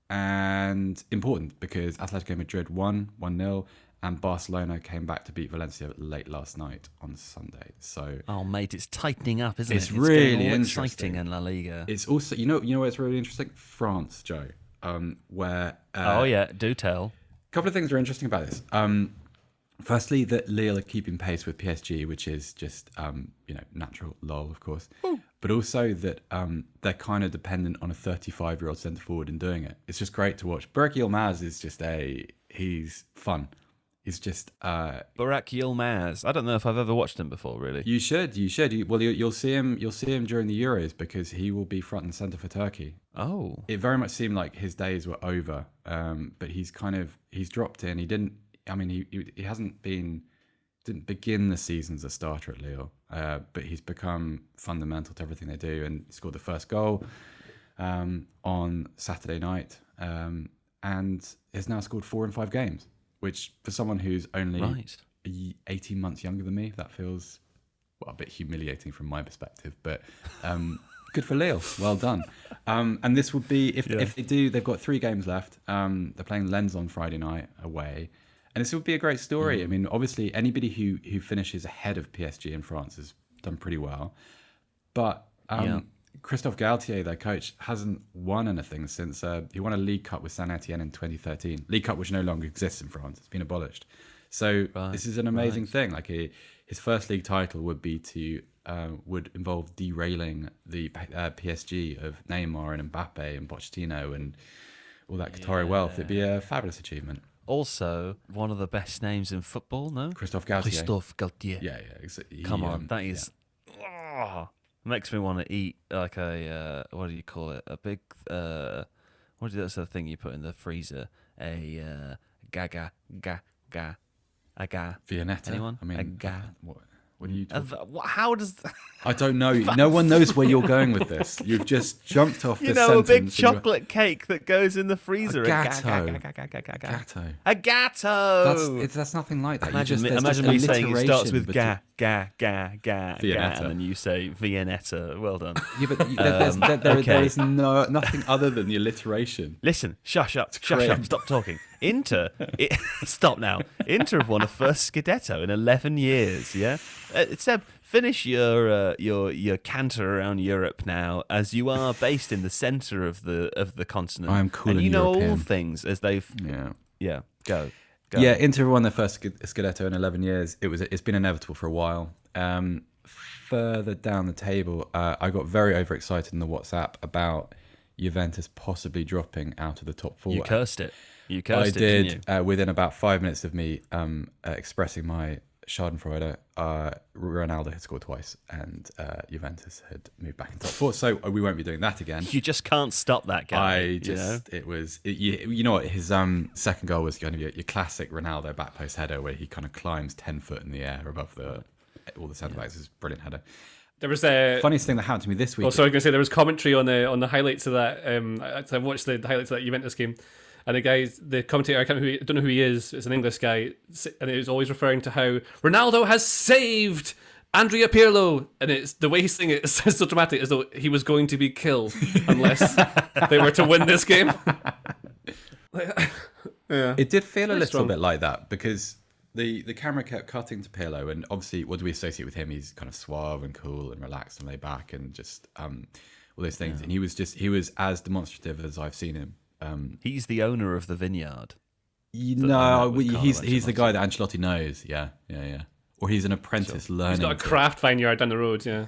And important because Atletico Madrid won 1-0, and Barcelona came back to beat Valencia late last night on Sunday. So, mate, it's tightening up, isn't it? It's really exciting in La Liga. It's also, you know where it's really interesting? France, Joe. Where do tell. A couple of things are interesting about this. Firstly, that Lille are keeping pace with PSG, which is just natural, lol, of course. Ooh. But also that they're kind of dependent on a 35-year-old centre forward in doing it. It's just great to watch. Burak Yilmaz is just he's fun. He's just Burak Yilmaz. I don't know if I've ever watched him before, really. You should. You'll see him during the Euros because he will be front and centre for Turkey. Oh. It very much seemed like his days were over. But he's dropped in. He didn't begin the season as a starter at Lille, but he's become fundamental to everything they do, and he scored the first goal on Saturday night, and has now scored 4 in 5 games, which for someone who's only 18 months younger than me, that feels a bit humiliating from my perspective, but good for Lille. Well done. And this would be, if they do, they've got 3 games left. They're playing Lens on Friday night away. And this would be a great story. I mean, obviously, anybody who finishes ahead of PSG in France has done pretty well. But Christophe Galtier, their coach, hasn't won anything since he won a League Cup with Saint-Etienne in 2013. League Cup which no longer exists in France. It's been abolished. So this is an amazing thing. Like his first league title would involve derailing the PSG of Neymar and Mbappe and Pochettino and all that Qatari wealth. It'd be a fabulous achievement. Also, one of the best names in football, no? Christophe Galtier. Christophe Galtier. Yeah. Come on, that is... makes me want to eat like a... what do you call it? A big... that's the thing you put in the freezer? A gaga. Viennetta? Anyone? I mean, a ga. What are you talking? How does... I don't know. No one knows where you're going with this. You've just jumped off the sentence. A big chocolate cake that goes in the freezer. A gatto. A gatto. That's nothing like that. Imagine me saying it starts with ga, Viennetta. and then you say Viennetta. Well done. Yeah, but there is nothing other than the alliteration. Listen, shush up, stop talking. Stop now. Inter have won a first Scudetto in 11 years, yeah? Seb, finish your canter around Europe now, as you are based in the centre of the continent. I am cool and and you know European. all things as they've... Yeah, go. Yeah, Inter won their first Scudetto in 11 years. It's been inevitable for a while. Further down the table, I got very overexcited in the WhatsApp about Juventus possibly dropping out of the top 4. You cursed it. I did, did. didn't you? Within about 5 minutes of me expressing my Schadenfreude, Ronaldo had scored twice, and Juventus had moved back into top 4. So we won't be doing that again. You just can't stop that guy. You know what? His second goal was going to be your classic Ronaldo back post header, where he kind of climbs 10 foot in the air above all the centre backs. It's a brilliant header. There was a funniest thing that happened to me this week. Oh, sorry, I was going to say there was commentary on the highlights of that. I watched the highlights of that Juventus game. And the commentator, I don't know who he is, it's an English guy, and it was always referring to how Ronaldo has saved Andrea Pirlo. And it's the way he's saying it is so dramatic, as though he was going to be killed unless they were to win this game. It did feel a little bit like that, because the camera kept cutting to Pirlo, and obviously what do we associate with him? He's kind of suave and cool and relaxed and laid back and just all those things. And he was as demonstrative as I've seen him. He's the owner of the vineyard. He's the guy that Ancelotti knows. Yeah. Or he's an apprentice learning. He's got a craft vineyard down the road. Yeah.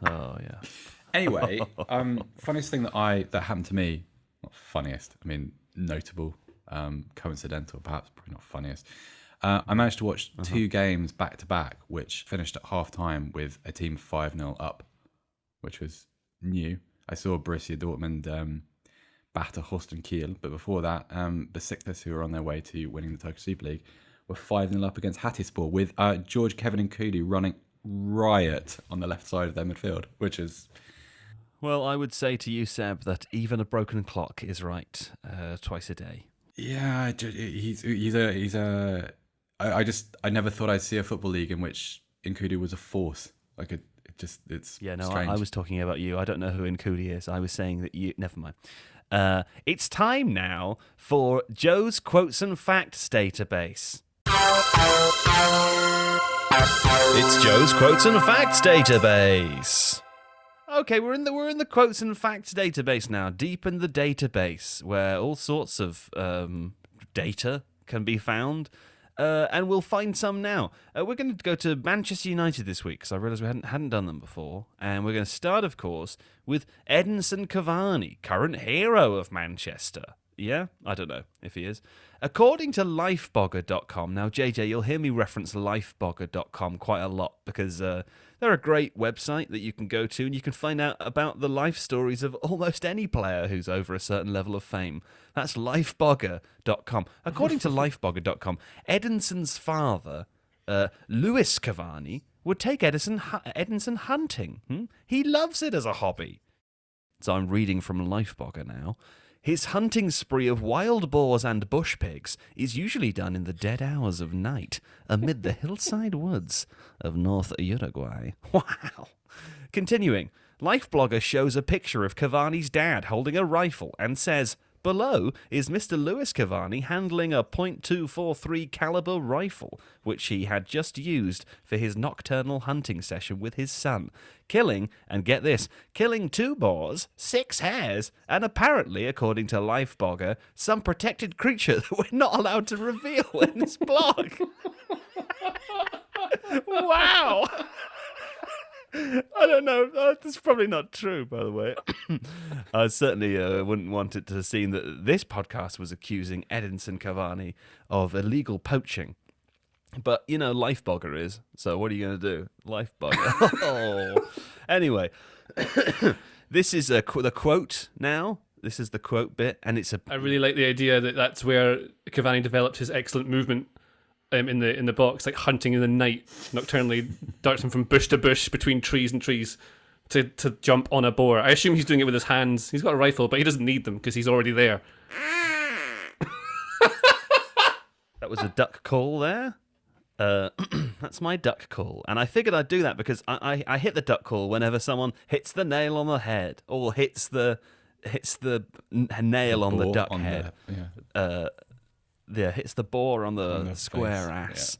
Oh yeah. Anyway, funniest thing that happened to me. Not funniest. I mean, notable, coincidental, perhaps probably not funniest. I managed to watch 2 games back to back, which finished at half time with a team 5-0 up, which was new. I saw Borussia Dortmund batter Holstein Kiel, but before that, Besiktas, who were on their way to winning the Turkish Super League, were 5-0 up against Hatayspor with George, Kevin and Kudi running riot on the left side of their midfield, which is... Well, I would say to you, Seb, that even a broken clock is right twice a day. Yeah, I never thought I'd see a football league in which Nkudu was a force. Like it's strange. I was talking about you. I don't know who Nkudu is. I was saying that you. Never mind. It's time now for Joe's Quotes and Facts database. It's Joe's Quotes and Facts database. Okay, we're in the Quotes and Facts database now, deep in the database where all sorts of data can be found. And we'll find some now. We're going to go to Manchester United this week because I realised we hadn't done them before. And we're going to start, of course, with Edinson Cavani, current hero of Manchester. Yeah? I don't know if he is. According to lifebogger.com, now, JJ, you'll hear me reference lifebogger.com quite a lot because they're a great website that you can go to and you can find out about the life stories of almost any player who's over a certain level of fame. That's lifebogger.com. According to lifebogger.com, Edinson's father, Lewis Cavani, would take Edinson hunting. He loves it as a hobby. So I'm reading from Lifebogger now. His hunting spree of wild boars and bush pigs is usually done in the dead hours of night amid the hillside woods of North Uruguay. Wow. Continuing, Lifeblogger shows a picture of Cavani's dad holding a rifle and says, below is Mr. Lewis Cavani handling a .243 caliber rifle, which he had just used for his nocturnal hunting session with his son, killing, and get this, killing 2 boars, 6 hares, and apparently, according to Lifebogger, some protected creature that we're not allowed to reveal in this blog. Wow! I don't know. That's probably not true, by the way. I certainly wouldn't want it to seem that this podcast was accusing Edinson Cavani of illegal poaching. But, you know, Lifebogger is. So what are you going to do? Lifebogger. Oh. Anyway, this is the quote now. This is the quote bit. And it's I really like the idea that that's where Cavani developed his excellent movement. In the box, like hunting in the night, nocturnally darting from bush to bush between trees and trees to jump on a boar. I assume he's doing it with his hands. He's got a rifle, but he doesn't need them because he's already there. That was a duck call there. That's my duck call. And I figured I'd do that because I hit the duck call whenever someone hits the nail on the head or hits the nail on the duck head. Hits the boar on the square face. ass.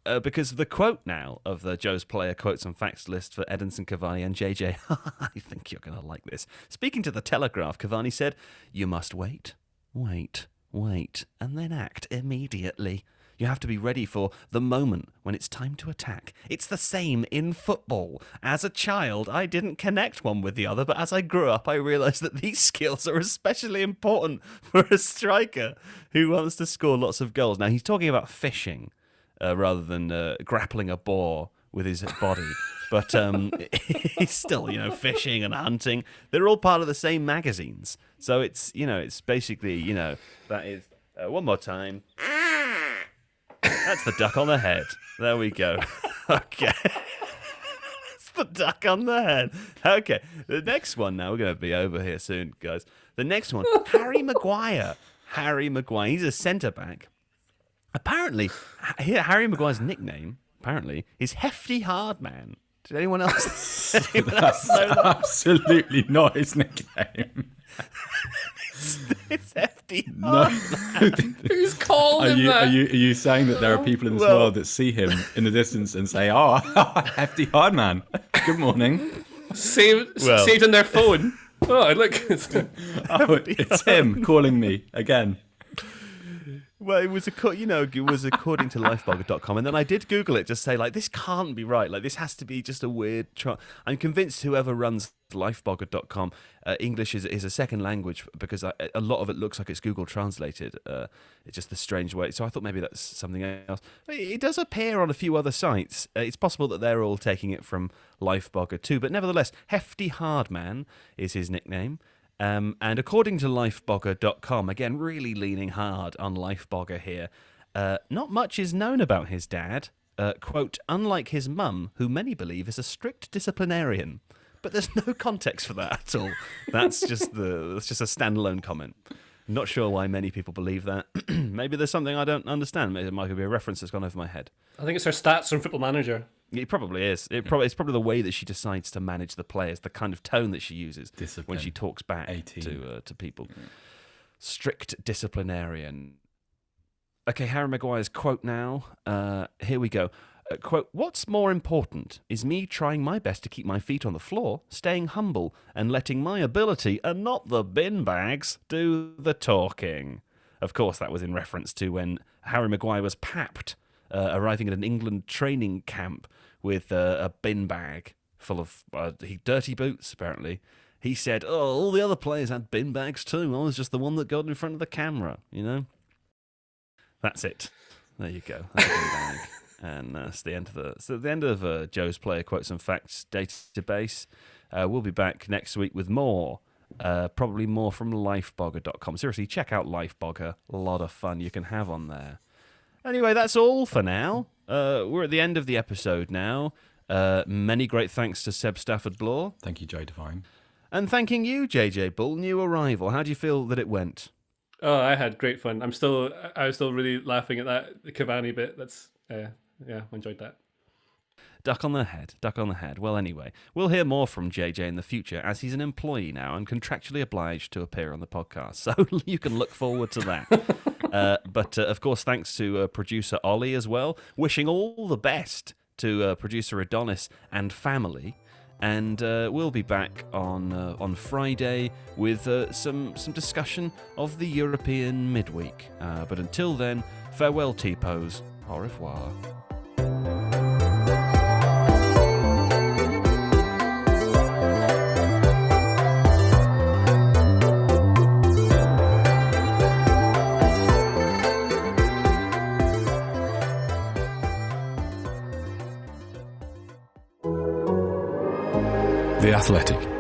Yeah. Because the quote now of the Joe's Player Quotes and Facts list for Edinson Cavani and JJ, I think you're going to like this. Speaking to the Telegraph, Cavani said, "You must wait, and then act immediately. You have to be ready for the moment when it's time to attack. It's the same in football. As a child, I didn't connect one with the other, but as I grew up, I realised that these skills are especially important for a striker who wants to score lots of goals." Now, he's talking about fishing rather than grappling a boar with his body. But he's still, fishing and hunting. They're all part of the same magazines. So it's basically, that is, one more time. That's the duck on the head. There we go. Okay. It's the duck on the head. Okay. The next one now, we're going to be over here soon, guys. The next one, Harry Maguire. Harry Maguire. He's a centre-back. Apparently, Harry Maguire's nickname, is Hefty Hardman. Did anyone else know that? Absolutely not his nickname. It's Hefty Hardman. Who's called him that? Are you saying that there are people in this world that see him in the distance and say, "Oh, Hefty Hardman, good morning." Saved on their phone. Oh, look. It's him calling me again. Well, it was according to lifeblogger.com, and then I did Google it, just say, like, this can't be right. Like, this has to be just a weird I'm convinced whoever runs lifeblogger.com, English is a second language, because a lot of it looks like it's Google translated. It's just the strange way. So I thought maybe that's something else. It does appear on a few other sites. It's possible that they're all taking it from Lifeblogger too, but nevertheless, Hefty Hardman is his nickname. And according to lifeblogger.com, again, really leaning hard on Lifeblogger here, not much is known about his dad. Quote, unlike his mum, who many believe is a strict disciplinarian. But there's no context for that at all. That's just a standalone comment. Not sure why many people believe that. Maybe there's something I don't understand. Maybe it might be a reference that's gone over my head. I think it's her stats from Football Manager. It probably is. It's probably the way that she decides to manage the players, the kind of tone that she uses when she talks back to people. Strict disciplinarian. Okay, Harry Maguire's quote now. Here we go. Quote, what's more important is me trying my best to keep my feet on the floor, staying humble, and letting my ability, and not the bin bags, do the talking. Of course, that was in reference to when Harry Maguire was papped, arriving at an England training camp with a bin bag full of dirty boots, apparently. He said, all the other players had bin bags too. I was just the one that got in front of the camera, you know? That's it. There you go. That's a bin bag. And that's the end of Joe's Player Quotes and Facts database. We'll be back next week with more, probably more from lifeblogger.com. Seriously, check out Lifeblogger. A lot of fun you can have on there. Anyway, that's all for now. We're at the end of the episode now. Many great thanks to Seb Stafford-Bloor. Thank you, Joe Devine. And thanking you, JJ Bull, new arrival. How do you feel that it went? Oh, I had great fun. I was still really laughing at that Cavani bit. That's I enjoyed that. Duck on the head. Well, anyway, we'll hear more from JJ in the future, as he's an employee now and contractually obliged to appear on the podcast. So you can look forward to that. But of course, thanks to producer Ollie as well. Wishing all the best to producer Adonis and family. And we'll be back on Friday with some discussion of the European midweek. But until then, farewell, T-Pose. Au revoir. The Athletic.